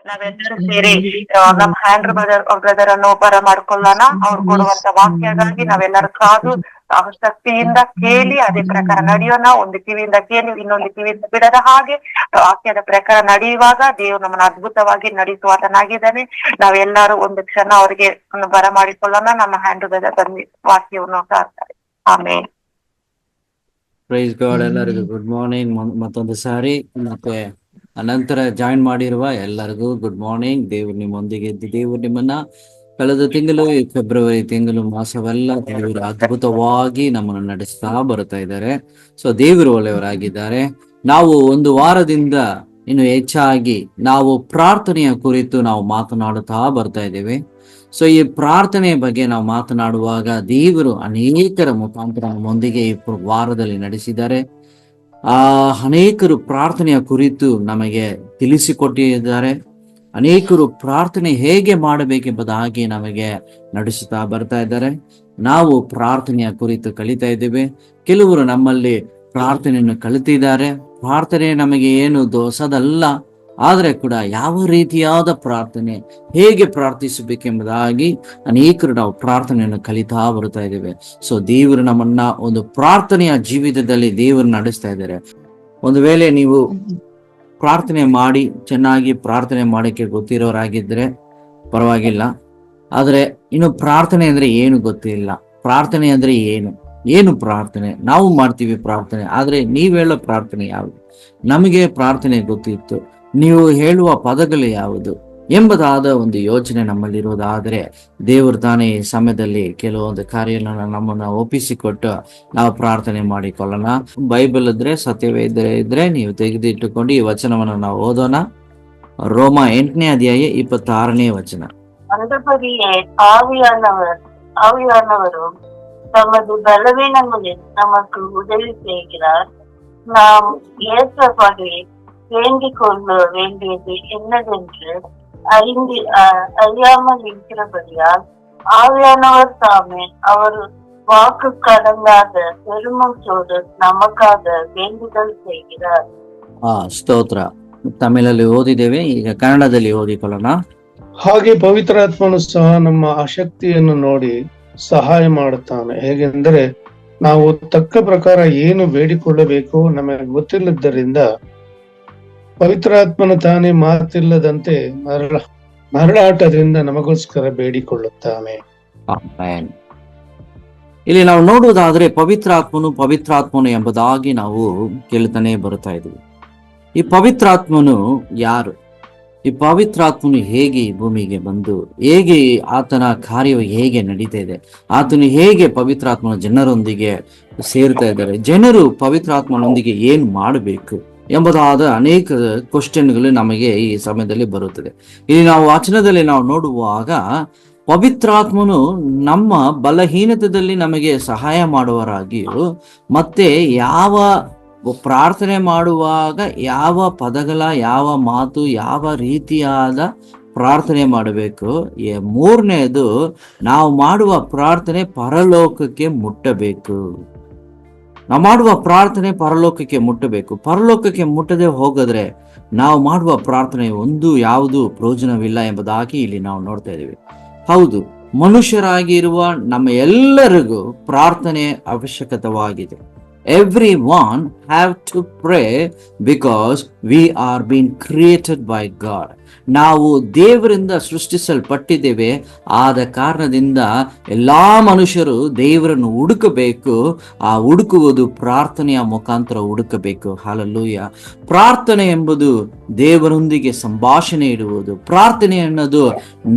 ನಾವೆಲ್ಲರೂ ಸೇರಿ ನಮ್ಮ ಹ್ಯಾಂಡ್ರ್ ಬ್ರದರ್ ಅನ್ನು ಬರ ಮಾಡ್ಕೊಳ್ಳೋಣ. ಅವ್ರು ಕೊಡುವಂತ ವಾಕ್ಯಗಾಗಿ ನಾವೆಲ್ಲರೂ ಕಾದು ಶಕ್ತಿಯಿಂದ ಕೇಳಿ ಅದೇ ಪ್ರಕಾರ ನಡೆಯೋಣ. ಒಂದು ಕಿವಿಯಿಂದ ಕೇಳಿ ಇನ್ನೊಂದು ಕಿವಿಯಿಂದ ಬಿಡದ ಹಾಗೆ ವಾಕ್ಯದ ಪ್ರಕಾರ ನಡೆಯುವಾಗ ದೇವ್ರು ನಮ್ಮನ್ನು ಅದ್ಭುತವಾಗಿ ನಡೆಸುವಾತನಾಗಿದ್ದಾನೆ. ನಾವೆಲ್ಲರೂ ಒಂದು ಕ್ಷಣ ಅವರಿಗೆ ಬರ ಮಾಡಿಕೊಳ್ಳೋಣ. ನಮ್ಮ ಹ್ಯಾಂಡ್ರ್ ಬ್ರದರ್ ಬಂದು ವಾಕ್ಯವನ್ನು ಸಾರ್ತಾರೆ. ಆಮೇಲೆ ಪ್ರೈಸ್ ಗಾಡ್. ಎಲ್ಲರಿಗೂ ಗುಡ್ ಮಾರ್ನಿಂಗ್ ಮತ್ತೊಂದು ಸಾರಿ. ಮತ್ತೆ ಅನಂತರ ಜಾಯಿನ್ ಮಾಡಿರುವ ಎಲ್ಲರಿಗೂ ಗುಡ್ ಮಾರ್ನಿಂಗ್. ದೇವ್ರು ನಿಮ್ಮೊಂದಿಗೆ ಇದ್ದು ದೇವ್ರು ನಿಮ್ಮನ್ನ ಕಳೆದ ತಿಂಗಳು ಫೆಬ್ರವರಿ ತಿಂಗಳು ಮಾಸವೆಲ್ಲ ದೇವರು ಅದ್ಭುತವಾಗಿ ನಮ್ಮನ್ನು ನಡೆಸ್ತಾ ಬರ್ತಾ ಇದ್ದಾರೆ. ಸೊ ದೇವರು ಒಳ್ಳೆಯವರಾಗಿದ್ದಾರೆ. ನಾವು ಒಂದು ವಾರದಿಂದ ಇನ್ನು ಹೆಚ್ಚಾಗಿ ನಾವು ಪ್ರಾರ್ಥನೆಯ ಕುರಿತು ನಾವು ಮಾತನಾಡುತ್ತಾ ಬರ್ತಾ ಇದ್ದೇವೆ. ಸೊ ಈ ಪ್ರಾರ್ಥನೆಯ ಬಗ್ಗೆ ನಾವು ಮಾತನಾಡುವಾಗ ದೇವರು ಅನೇಕರ ಮುಖಾಂತರ ನಮ್ಮೊಂದಿಗೆ ಈ ವಾರದಲ್ಲಿ ನಡೆಸಿದ್ದಾರೆ. ಅನೇಕರು ಪ್ರಾರ್ಥನೆಯ ಕುರಿತು ನಮಗೆ ತಿಳಿಸಿಕೊಟ್ಟಿದ್ದಾರೆ. ಅನೇಕರು ಪ್ರಾರ್ಥನೆ ಹೇಗೆ ಮಾಡಬೇಕೆಂಬುದಾಗಿ ನಮಗೆ ನಡೆಸುತ್ತಾ ಬರ್ತಾ ಇದ್ದಾರೆ. ನಾವು ಪ್ರಾರ್ಥನೆಯ ಕುರಿತು ಕಲಿತಾ ಇದ್ದೇವೆ. ಕೆಲವರು ನಮ್ಮಲ್ಲಿ ಪ್ರಾರ್ಥನೆಯನ್ನು ಕಲಿತಿದ್ದಾರೆ. ಪ್ರಾರ್ಥನೆ ನಮಗೆ ಏನು ದೋಸದಲ್ಲ, ಆದರೆ ಕೂಡ ಯಾವ ರೀತಿಯಾದ ಪ್ರಾರ್ಥನೆ, ಹೇಗೆ ಪ್ರಾರ್ಥಿಸಬೇಕೆಂಬುದಾಗಿ ಅನೇಕರು ನಾವು ಪ್ರಾರ್ಥನೆಯನ್ನು ಕಲಿತಾ ಬರ್ತಾ ಇದ್ದೇವೆ. ಸೊ ದೇವರು ನಮ್ಮನ್ನ ಒಂದು ಪ್ರಾರ್ಥನೆಯ ಜೀವಿತದಲ್ಲಿ ದೇವರು ನಡೆಸ್ತಾ ಇದ್ದಾರೆ. ಒಂದು ವೇಳೆ ನೀವು ಪ್ರಾರ್ಥನೆ ಮಾಡಿ ಚೆನ್ನಾಗಿ ಪ್ರಾರ್ಥನೆ ಮಾಡಕ್ಕೆ ಗೊತ್ತಿರೋರಾಗಿದ್ರೆ ಪರವಾಗಿಲ್ಲ. ಆದ್ರೆ ಇನ್ನು ಪ್ರಾರ್ಥನೆ ಅಂದ್ರೆ ಏನು ಗೊತ್ತಿಲ್ಲ. ಪ್ರಾರ್ಥನೆ ಅಂದ್ರೆ ಏನು ಪ್ರಾರ್ಥನೆ ನಾವು ಮಾಡ್ತೀವಿ ಪ್ರಾರ್ಥನೆ, ಆದ್ರೆ ನೀವ್ ಹೇಳೋ ಪ್ರಾರ್ಥನೆ ಯಾವುದು? ನಮಗೆ ಪ್ರಾರ್ಥನೆ ಗೊತ್ತಿತ್ತು, ನೀವು ಹೇಳುವ ಪದಗಳು ಯಾವುದು ಎಂಬುದಾದ ಒಂದು ಯೋಚನೆ ನಮ್ಮಲ್ಲಿರುವುದಾದರೆ ದೇವರು ತಾನೇ ಈ ಸಮಯದಲ್ಲಿ ಕೆಲವೊಂದು ಕಾರ್ಯಗಳನ್ನು ನಮ್ಮನ್ನ ಒಪ್ಪಿಸಿಕೊಟ್ಟು ನಾವು ಪ್ರಾರ್ಥನೆ ಮಾಡಿಕೊಳ್ಳೋಣ. ಬೈಬಲ್ ಇದ್ರೆ, ಸತ್ಯವೇ ಇದ್ರೆ ನೀವು ತೆಗೆದಿಟ್ಟುಕೊಂಡು ಈ ವಚನವನ್ನು ನಾವು ಓದೋಣ. ರೋಮ 8ನೇ ಅಧ್ಯಾಯ 26ನೇ ವಚನ. அந்தபடியே ஆவியானவரும் தமது பலவீனங்களில் நமக்கு உதவி செய்கிறார். நாம் ஏற்றபடி வேண்டிக் கொள்ள வேண்டியது என்னதென்று அறியாமல் இருக்கிறபடியால் ஆவியானவர் தாமே அவர் வாக்கு கடங்காத பெருமூச்சோடு நமக்காக வேண்டுதல் செய்கிறார். ಸ್ತೋತ್ರ. ತಮಿಳಲ್ಲಿ ಓದಿದ್ದೇವೆ, ಈಗ ಕನ್ನಡದಲ್ಲಿ ಓದಿಕೊಳ್ಳೋಣ. ಹಾಗೆ ಪವಿತ್ರಾತ್ಮನು ಸಹ ನಮ್ಮ ಆಸಕ್ತಿಯನ್ನು ನೋಡಿ ಸಹಾಯ ಮಾಡುತ್ತಾನೆ. ಹೇಗೆಂದರೆ ನಾವು ತಕ್ಕ ಪ್ರಕಾರ ಏನು ಬೇಡಿಕೊಳ್ಳಬೇಕು ನಮಗೆ ಗೊತ್ತಿಲ್ಲದ್ದರಿಂದ ಪವಿತ್ರಾತ್ಮನು ತಾನೇ ಮಾತಿಲ್ಲದಂತೆ ಮರಳಾಟದಿಂದ ನಮಗೋಸ್ಕರ ಬೇಡಿಕೊಳ್ಳುತ್ತಾನೆ. ಇಲ್ಲಿ ನಾವು ನೋಡುವುದಾದ್ರೆ ಪವಿತ್ರಾತ್ಮನು ಎಂಬುದಾಗಿ ನಾವು ಕೇಳ್ತಾನೆ ಬರ್ತಾ ಇದ್ವಿ. ಈ ಪವಿತ್ರಾತ್ಮನು ಯಾರು? ಈ ಪವಿತ್ರಾತ್ಮನು ಹೇಗೆ ಈ ಭೂಮಿಗೆ ಬಂದು ಹೇಗೆ ಆತನ ಕಾರ್ಯವು ಹೇಗೆ ನಡೀತಾ ಇದೆ, ಆತನು ಹೇಗೆ ಪವಿತ್ರಾತ್ಮನ ಜನರೊಂದಿಗೆ ಸೇರ್ತಾ ಇದ್ದಾರೆ, ಜನರು ಪವಿತ್ರಾತ್ಮನೊಂದಿಗೆ ಏನ್ ಮಾಡಬೇಕು ಎಂಬುದಾದ ಅನೇಕ ಕ್ವಶನ್ಗಳು ನಮಗೆ ಈ ಸಮಯದಲ್ಲಿ ಬರುತ್ತದೆ. ಇಲ್ಲಿ ನಾವು ವಚನದಲ್ಲಿ ನಾವು ನೋಡುವಾಗ ಪವಿತ್ರಾತ್ಮನು ನಮ್ಮ ಬಲಹೀನತೆಯಲ್ಲಿ ನಮಗೆ ಸಹಾಯ ಮಾಡುವರಾಗಿಯೂ ಮತ್ತೆ ಯಾವ ಪ್ರಾರ್ಥನೆ ಮಾಡುವಾಗ ಯಾವ ಪದಗಳ, ಯಾವ ಮಾತು, ಯಾವ ರೀತಿಯಾದ ಪ್ರಾರ್ಥನೆ ಮಾಡಬೇಕು. ಮೂರನೇದು, ನಾವು ಮಾಡುವ ಪ್ರಾರ್ಥನೆ ಪರಲೋಕಕ್ಕೆ ಮುಟ್ಟಬೇಕು. ನಾವು ಮಾಡುವ ಪ್ರಾರ್ಥನೆ ಪರಲೋಕಕ್ಕೆ ಮುಟ್ಟಬೇಕು. ಪರಲೋಕಕ್ಕೆ ಮುಟ್ಟದೆ ಹೋಗಿದ್ರೆ ನಾವು ಮಾಡುವ ಪ್ರಾರ್ಥನೆ ಯಾವುದು ಪ್ರಯೋಜನವಿಲ್ಲ ಎಂಬುದಾಗಿ ಇಲ್ಲಿ ನಾವು ನೋಡ್ತಾ ಇದ್ದೀವಿ. ಹೌದು, ಮನುಷ್ಯರಾಗಿರುವ ನಮ್ಮ ಎಲ್ಲರಿಗೂ ಪ್ರಾರ್ಥನೆ ಅವಶ್ಯಕತೆವಾಗಿದೆ. Everyone have to pray because we are being created by God. ನಾವು ದೇವರಿಂದ ಸೃಷ್ಟಿಸಲ್ಪಟ್ಟಿದ್ದೇವೆ. ಆದ ಕಾರಣದಿಂದ ಎಲ್ಲಾ ಮನುಷ್ಯರು ದೇವರನ್ನು ಹುಡುಕಬೇಕು. ಆ ಹುಡುಕುವುದು ಪ್ರಾರ್ಥನೆಯ ಮುಖಾಂತರ ಹುಡುಕಬೇಕು. ಹಲ್ಲೆಲೂಯಾ. ಪ್ರಾರ್ಥನೆ ಎಂಬುದು ದೇವರೊಂದಿಗೆ ಸಂಭಾಷಣೆ ಇಡುವುದು. ಪ್ರಾರ್ಥನೆ ಅನ್ನೋದು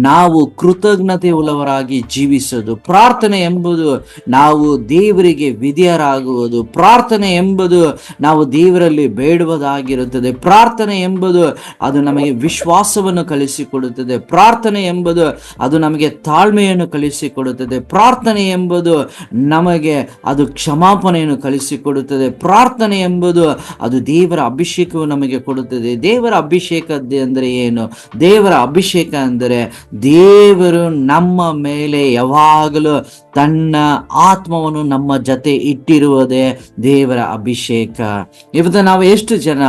ನಾವು ಕೃತಜ್ಞತೆ ಉಳ್ಳವರಾಗಿ ಜೀವಿಸೋದು. ಪ್ರಾರ್ಥನೆ ಎಂಬುದು ನಾವು ದೇವರಿಗೆ ವಿಧೇಯರಾಗುವುದು. ಪ್ರಾರ್ಥನೆ ಎಂಬುದು ನಾವು ದೇವರಲ್ಲಿ ಬೇಡುವುದಾಗಿರುತ್ತದೆ. ಪ್ರಾರ್ಥನೆ ಎಂಬುದು ಅದು ನಮಗೆ ವಿಶ್ವಾಸವನ್ನು ಕಲಿಸಿಕೊಡುತ್ತದೆ. ಪ್ರಾರ್ಥನೆ ಎಂಬುದು ಅದು ನಮಗೆ ತಾಳ್ಮೆಯನ್ನು ಕಲಿಸಿಕೊಡುತ್ತದೆ. ಪ್ರಾರ್ಥನೆ ಎಂಬುದು ನಮಗೆ ಅದು ಕ್ಷಮಾಪಣೆಯನ್ನು ಕಲಿಸಿಕೊಡುತ್ತದೆ. ಪ್ರಾರ್ಥನೆ ಎಂಬುದು ಅದು ದೇವರ ಅಭಿಷೇಕವು ನಮಗೆ ಕೊಡುತ್ತದೆ. ದೇವರ ಅಭಿಷೇಕ ಅಂದರೆ ಏನು? ದೇವರ ಅಭಿಷೇಕ ಅಂದರೆ ದೇವರು ನಮ್ಮ ಮೇಲೆ ಯಾವಾಗಲೂ ತನ್ನ ಆತ್ಮವನ್ನು ನಮ್ಮ ಜೊತೆ ಇಟ್ಟಿರುವುದೇ ದೇವರ ಅಭಿಷೇಕ. ಇವತ್ತು ನಾವು ಎಷ್ಟು ಜನ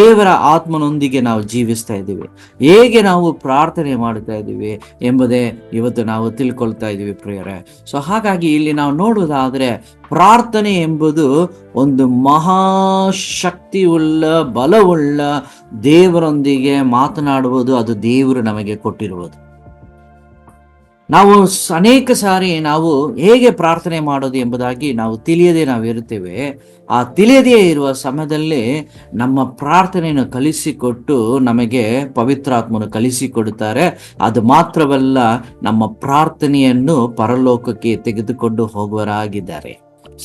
ದೇವರ ಆತ್ಮನೊಂದಿಗೆ ನಾವು ಜೀವಿಸ್ತಾ ಇದ್ದೀವಿ, ಹೇಗೆ ನಾವು ಪ್ರಾರ್ಥನೆ ಮಾಡ್ತಾ ಇದ್ದೀವಿ ಎಂಬುದೇ ಇವತ್ತು ನಾವು ತಿಳ್ಕೊಳ್ತಾ ಇದ್ದೀವಿ ಪ್ರಿಯರೇ. ಸೊ ಹಾಗಾಗಿ ಇಲ್ಲಿ ನಾವು ನೋಡುವುದಾದ್ರೆ ಪ್ರಾರ್ಥನೆ ಎಂಬುದು ಒಂದು ಮಹಾಶಕ್ತಿಯುಳ್ಳ ಬಲವುಳ್ಳ ದೇವರೊಂದಿಗೆ ಮಾತನಾಡುವುದು, ಅದು ದೇವರು ನಮಗೆ ಕೊಟ್ಟಿರುವುದು. ನಾವು ಅನೇಕ ಸಾರಿ ನಾವು ಹೇಗೆ ಪ್ರಾರ್ಥನೆ ಮಾಡೋದು ಎಂಬುದಾಗಿ ನಾವು ತಿಳಿಯದೆ ನಾವು ಇರುತ್ತೇವೆ. ಆ ತಿಳಿಯದೇ ಇರುವ ಸಮಯದಲ್ಲಿ ನಮ್ಮ ಪ್ರಾರ್ಥನೆಯನ್ನು ಕಲಿಸಿಕೊಟ್ಟು ನಮಗೆ ಪವಿತ್ರಾತ್ಮನು ಕಲಿಸಿಕೊಡುತ್ತಾರೆ. ಅದು ಮಾತ್ರವಲ್ಲ, ನಮ್ಮ ಪ್ರಾರ್ಥನೆಯನ್ನು ಪರಲೋಕಕ್ಕೆ ತೆಗೆದುಕೊಂಡು ಹೋಗುವರಾಗಿದ್ದಾರೆ.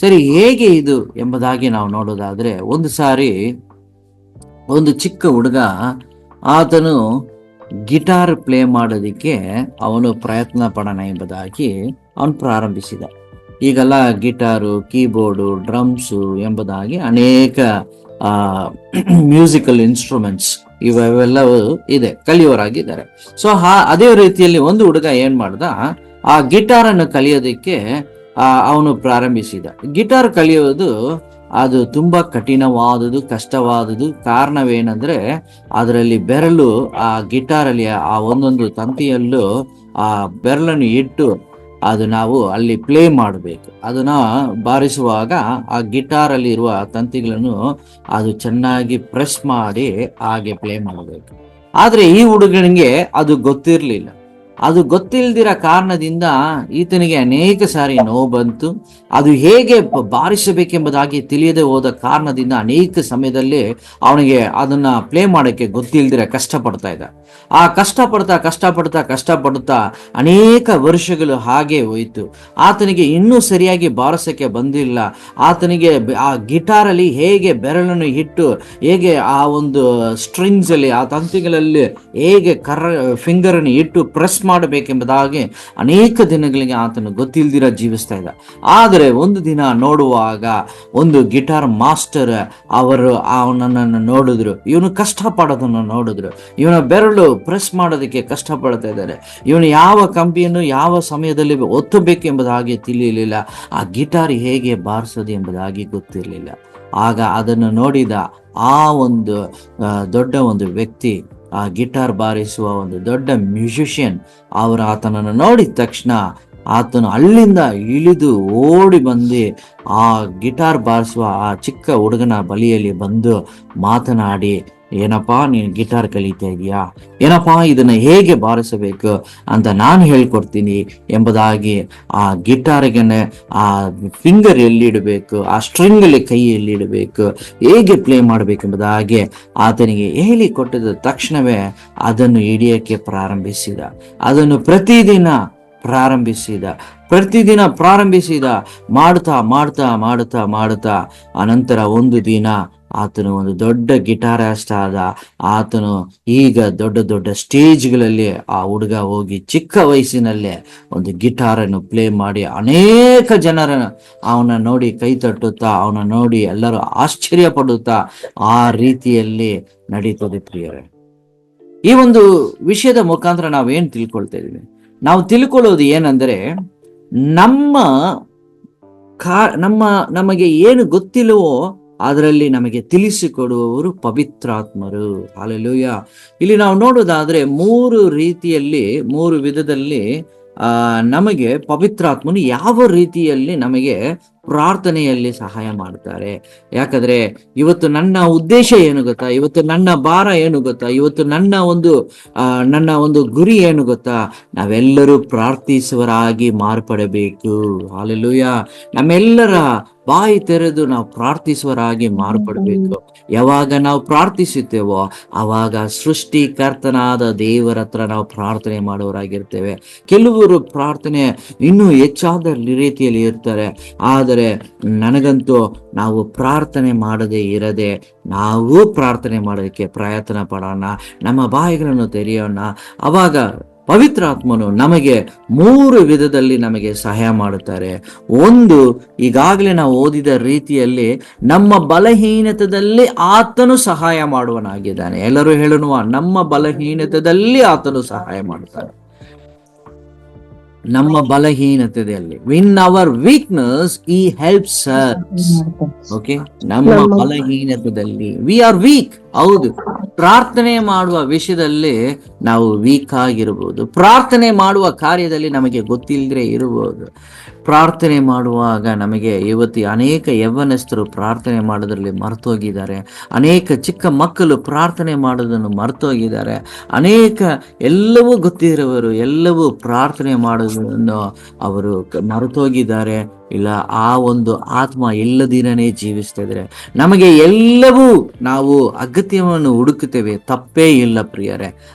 ಸರಿ, ಹೇಗೆ ಇದು ಎಂಬುದಾಗಿ ನಾವು ನೋಡೋದಾದ್ರೆ, ಒಂದು ಸಾರಿ ಒಂದು ಚಿಕ್ಕ ಹುಡುಗ ಆತನು ಗಿಟಾರ್ ಪ್ಲೇ ಮಾಡೋದಕ್ಕೆ ಅವನು ಪ್ರಯತ್ನ ಪಡೋಣ ಎಂಬುದಾಗಿ ಅವನು ಪ್ರಾರಂಭಿಸಿದ. ಈಗೆಲ್ಲ ಗಿಟಾರು, ಕೀಬೋರ್ಡು, ಡ್ರಮ್ಸು ಎಂಬುದಾಗಿ ಅನೇಕ ಮ್ಯೂಸಿಕಲ್ ಇನ್ಸ್ಟ್ರೂಮೆಂಟ್ಸ್ ಇವೆಲ್ಲವೂ ಇದೆ, ಕಲಿಯೋರಾಗಿದ್ದಾರೆ. ಸೊ ಅದೇ ರೀತಿಯಲ್ಲಿ ಒಂದು ಹುಡುಗ ಏನ್ ಮಾಡ್ದ, ಆ ಗಿಟಾರನ್ನು ಕಲಿಯೋದಕ್ಕೆ ಅವನು ಪ್ರಾರಂಭಿಸಿದ. ಗಿಟಾರ್ ಕಲಿಯೋದು ಅದು ತುಂಬಾ ಕಠಿಣವಾದುದು, ಕಷ್ಟವಾದುದು. ಕಾರಣವೇನೆಂದ್ರೆ ಅದರಲ್ಲಿ ಬೆರಳು, ಆ ಗಿಟಾರಲ್ಲಿ ಆ ಒಂದೊಂದು ತಂತಿಯಲ್ಲೂ ಆ ಬೆರಳನ್ನು ಇಟ್ಟು ಅದು ನಾವು ಅಲ್ಲಿ ಪ್ಲೇ ಮಾಡಬೇಕು. ಅದನ್ನ ಬಾರಿಸುವಾಗ ಆ ಗಿಟಾರಲ್ಲಿ ಇರುವ ತಂತಿಗಳನ್ನು ಅದು ಚೆನ್ನಾಗಿ ಪ್ರೆಸ್ ಮಾಡಿ ಹಾಗೆ ಪ್ಲೇ ಮಾಡಬೇಕು. ಆದ್ರೆ ಈ ಹುಡುಗನಿಗೆ ಅದು ಗೊತ್ತಿರಲಿಲ್ಲ. ಅದು ಗೊತ್ತಿಲ್ದಿರ ಕಾರಣದಿಂದ ಈತನಿಗೆ ಅನೇಕ ಸಾರಿ ನೋವು ಬಂತು. ಅದು ಹೇಗೆ ಬಾರಿಸಬೇಕೆಂಬುದಾಗಿ ತಿಳಿಯದೆ ಹೋದ ಕಾರಣದಿಂದ ಅನೇಕ ಸಮಯದಲ್ಲಿ ಅವನಿಗೆ ಅದನ್ನ ಪ್ಲೇ ಮಾಡೋಕ್ಕೆ ಗೊತ್ತಿಲ್ದಿರ ಕಷ್ಟಪಡ್ತಾ ಇದ್ದ. ಆ ಕಷ್ಟಪಡ್ತಾ ಅನೇಕ ವರ್ಷಗಳು ಹಾಗೆ ಹೋಯ್ತು. ಆತನಿಗೆ ಇನ್ನೂ ಸರಿಯಾಗಿ ಬಾರಿಸಕ್ಕೆ ಬಂದಿಲ್ಲ. ಆತನಿಗೆ ಆ ಗಿಟಾರಲ್ಲಿ ಹೇಗೆ ಬೆರಳನ್ನು ಇಟ್ಟು, ಹೇಗೆ ಆ ಒಂದು ಸ್ಟ್ರಿಂಗ್ಸ್ ಅಲ್ಲಿ, ಆ ತಂತಿಗಳಲ್ಲಿ ಹೇಗೆ ಫಿಂಗರ್ ಅನ್ನು ಇಟ್ಟು ಪ್ರೆಸ್ ಮಾಡಬೇಕೆಂಬುದಾಗಿ ಅನೇಕ ದಿನಗಳಿಗೆ ಆತನು ಗೊತ್ತಿಲ್ದಿರ ಜೀವಿಸ್ತಾ ಇದ್ದ. ಆದರೆ ಒಂದು ದಿನ ನೋಡುವಾಗ ಒಂದು ಗಿಟಾರ್ ಮಾಸ್ಟರ್ ಅವರು ಅವನನ್ನು ನೋಡಿದ್ರು, ಇವನು ಕಷ್ಟಪಡೋದನ್ನು ನೋಡಿದ್ರು. ಇವನ ಬೆರಳು ಪ್ರೆಸ್ ಮಾಡೋದಕ್ಕೆ ಕಷ್ಟಪಡ್ತಾ ಇದ್ದಾರೆ. ಇವನು ಯಾವ ಕಂಬಿಯನ್ನು ಯಾವ ಸಮಯದಲ್ಲಿ ಒತ್ತಬೇಕು ಎಂಬುದಾಗಿ ತಿಳಿಯಲಿಲ್ಲ. ಆ ಗಿಟಾರ್ ಹೇಗೆ ಬಾರಿಸೋದು ಎಂಬುದಾಗಿ ಗೊತ್ತಿರಲಿಲ್ಲ. ಆಗ ಅದನ್ನು ನೋಡಿದ ಆ ಒಂದು ದೊಡ್ಡ ಒಂದು ವ್ಯಕ್ತಿ, ಆ ಗಿಟಾರ್ ಬಾರಿಸುವ ಒಂದು ದೊಡ್ಡ ಮ್ಯೂಸಿಷಿಯನ್, ಅವರು ಆತನನ್ನು ನೋಡಿದ ತಕ್ಷಣ ಆತನು ಅಲ್ಲಿಂದ ಇಳಿದು ಓಡಿ ಬಂದು ಆ ಗಿಟಾರ್ ಬಾರಿಸುವ ಆ ಚಿಕ್ಕ ಹುಡುಗನ ಬಳಿಯಲ್ಲಿ ಬಂದು ಮಾತನಾಡಿ, ಏನಪ್ಪಾ ನೀನು ಗಿಟಾರ್ ಕಲಿತಾ ಇದೀಯಾ, ಏನಪ್ಪಾ ಇದನ್ನ ಹೇಗೆ ಬಾರಿಸಬೇಕು ಅಂತ ನಾನು ಹೇಳ್ಕೊಡ್ತೀನಿ ಎಂಬುದಾಗಿ ಆ ಗಿಟಾರಿಗೆ ಆ ಫಿಂಗರ್ ಎಲ್ಲಿಡಬೇಕು, ಆ ಸ್ಟ್ರಿಂಗ್ ಅಲ್ಲಿ ಕೈ ಎಲ್ಲಿಡಬೇಕು, ಹೇಗೆ ಪ್ಲೇ ಮಾಡಬೇಕೆಂಬುದಾಗಿ ಆತನಿಗೆ ಹೇಳಿಕೊಟ್ಟಿದ ತಕ್ಷಣವೇ ಅದನ್ನು ಹಿಡಿಯಕ್ಕೆ ಪ್ರಾರಂಭಿಸಿದ. ಅದನ್ನು ಪ್ರತಿದಿನ ಪ್ರಾರಂಭಿಸಿದ ಮಾಡುತ್ತಾ ಅನಂತರ ಒಂದು ದಿನ ಆತನು ಒಂದು ದೊಡ್ಡ ಗಿಟಾರಿಸ್ಟ್ ಆದ. ಆತನು ಈಗ ದೊಡ್ಡ ಸ್ಟೇಜ್ಗಳಲ್ಲಿ ಆ ಹುಡುಗ ಹೋಗಿ ಚಿಕ್ಕ ವಯಸ್ಸಿನಲ್ಲೇ ಒಂದು ಗಿಟಾರನ್ನು ಪ್ಲೇ ಮಾಡಿ ಅನೇಕ ಜನರನ್ನು ಅವನ ನೋಡಿ ಕೈ ತಟ್ಟುತ್ತಾ, ಅವನ ನೋಡಿ ಎಲ್ಲರೂ ಆಶ್ಚರ್ಯ ಪಡುತ್ತಾ ಆ ರೀತಿಯಲ್ಲಿ ನಡೀತದೆ ಪ್ರಿಯರೇ. ಈ ಒಂದು ವಿಷಯದ ಮುಖಾಂತರ ನಾವೇನ್ ತಿಳ್ಕೊಳ್ತಾ ಇದೀವಿ? ನಾವು ತಿಳ್ಕೊಳ್ಳೋದು ಏನಂದ್ರೆ, ನಮಗೆ ಏನು ಗೊತ್ತಿಲ್ಲವೋ ಅದರಲ್ಲಿ ನಮಗೆ ತಿಳಿಸಿಕೊಡುವವರು ಪವಿತ್ರಾತ್ಮರು. ಹಲ್ಲೆಲೂಯಾ. ಇಲ್ಲಿ ನಾವು ನೋಡೋದಾದ್ರೆ ಮೂರು ವಿಧದಲ್ಲಿ ನಮಗೆ ಪವಿತ್ರಾತ್ಮನು ಯಾವ ರೀತಿಯಲ್ಲಿ ನಮಗೆ ಪ್ರಾರ್ಥನೆಯಲ್ಲಿ ಸಹಾಯ ಮಾಡ್ತಾರೆ. ಯಾಕಂದ್ರೆ ಇವತ್ತು ನನ್ನ ಉದ್ದೇಶ ಏನು ಗೊತ್ತಾ? ಇವತ್ತು ನನ್ನ ಭಾರ ಏನು ಗೊತ್ತಾ? ಇವತ್ತು ನನ್ನ ಒಂದು ಗುರಿ ಏನು ಗೊತ್ತಾ? ನಾವೆಲ್ಲರೂ ಪ್ರಾರ್ಥಿಸುವರಾಗಿ ಮಾರ್ಪಡಬೇಕು. ಹಲ್ಲೆಲೂಯಾ. ನಮ್ಮೆಲ್ಲರ ಬಾಯಿ ತೆರೆದು ನಾವು ಪ್ರಾರ್ಥಿಸುವರಾಗಿ ಮಾರ್ಪಡಬೇಕು. ಯಾವಾಗ ನಾವು ಪ್ರಾರ್ಥಿಸುತ್ತೇವೋ ಆವಾಗ ಸೃಷ್ಟಿಕರ್ತನಾದ ದೇವರ ಹತ್ರ ನಾವು ಪ್ರಾರ್ಥನೆ ಮಾಡುವರಾಗಿರ್ತೇವೆ. ಕೆಲವರು ಪ್ರಾರ್ಥನೆ ಇನ್ನೂ ಹೆಚ್ಚಾದ ರೀತಿಯಲ್ಲಿ ಇರ್ತಾರೆ. ಆದರೆ ನನಗಂತೂ ನಾವು ಪ್ರಾರ್ಥನೆ ಮಾಡದೇ ಇರದೆ ನಾವು ಪ್ರಾರ್ಥನೆ ಮಾಡೋದಕ್ಕೆ ಪ್ರಯತ್ನ ಪಡೋಣ, ನಮ್ಮ ಬಾಯಿಗಳನ್ನು ತೆರೆಯೋಣ. ಅವಾಗ ಪವಿತ್ರಾತ್ಮನು ನಮಗೆ 3 ವಿಧದಲ್ಲಿ ನಮಗೆ ಸಹಾಯ ಮಾಡುತ್ತಾರೆ. ಒಂದು, ಈಗಾಗಲೇ ನಾವು ಓದಿದ ರೀತಿಯಲ್ಲಿ ನಮ್ಮ ಬಲಹೀನತೆಯಲ್ಲಿ ಆತನು ಸಹಾಯ ಮಾಡುವನಾಗಿದ್ದಾನೆ. ಎಲ್ಲರೂ ಹೇಳುವ, ನಮ್ಮ ಬಲಹೀನತೆಯಲ್ಲಿ ಆತನು ಸಹಾಯ ಮಾಡುತ್ತಾನೆ. ನಮ್ಮ ಬಲಹೀನತೆಯಲ್ಲಿ, in our weakness he helps us. Okay, ನಮ್ಮ ಬಲಹೀನತೆಯಲ್ಲಿ, we are weak, ಹೌದು, ಪ್ರಾರ್ಥನೆ ಮಾಡುವ ವಿಷಯದಲ್ಲಿ ನಾವು ವೀಕ್ ಆಗಿರ್ಬೋದು, ಪ್ರಾರ್ಥನೆ ಮಾಡುವ ಕಾರ್ಯದಲ್ಲಿ ನಮಗೆ ಗೊತ್ತಿಲ್ಲದೆ ಇರಬಹುದು. ಪ್ರಾರ್ಥನೆ ಮಾಡುವಾಗ ನಮಗೆ ಇವತ್ತು ಅನೇಕ ಯೌವನಸ್ಥರು ಪ್ರಾರ್ಥನೆ ಮಾಡೋದ್ರಲ್ಲಿ ಮರ್ತೋಗಿದ್ದಾರೆ, ಅನೇಕ ಚಿಕ್ಕ ಮಕ್ಕಳು ಪ್ರಾರ್ಥನೆ ಮಾಡೋದನ್ನು ಮರ್ತೋಗಿದ್ದಾರೆ, ಅನೇಕ ಎಲ್ಲವೂ ಗೊತ್ತಿರುವವರು ಎಲ್ಲವೂ ಪ್ರಾರ್ಥನೆ ಮಾಡೋದನ್ನು ಅವರು ಮರೆತೋಗಿದ್ದಾರೆ. ಇಲ್ಲ, ಆ ಒಂದು ಆತ್ಮ ಇಲ್ಲದಿರನೇ ಜೀವಿಸ್ತಾ ಇದ್ರೆ ನಮಗೆ ಎಲ್ಲವೂ ನಾವು ಅಗತ್ಯವನ್ನು ಹುಡುಕುತ್ತೇವೆ, ತಪ್ಪೇ ಇಲ್ಲ ಪ್ರಿಯರೇ.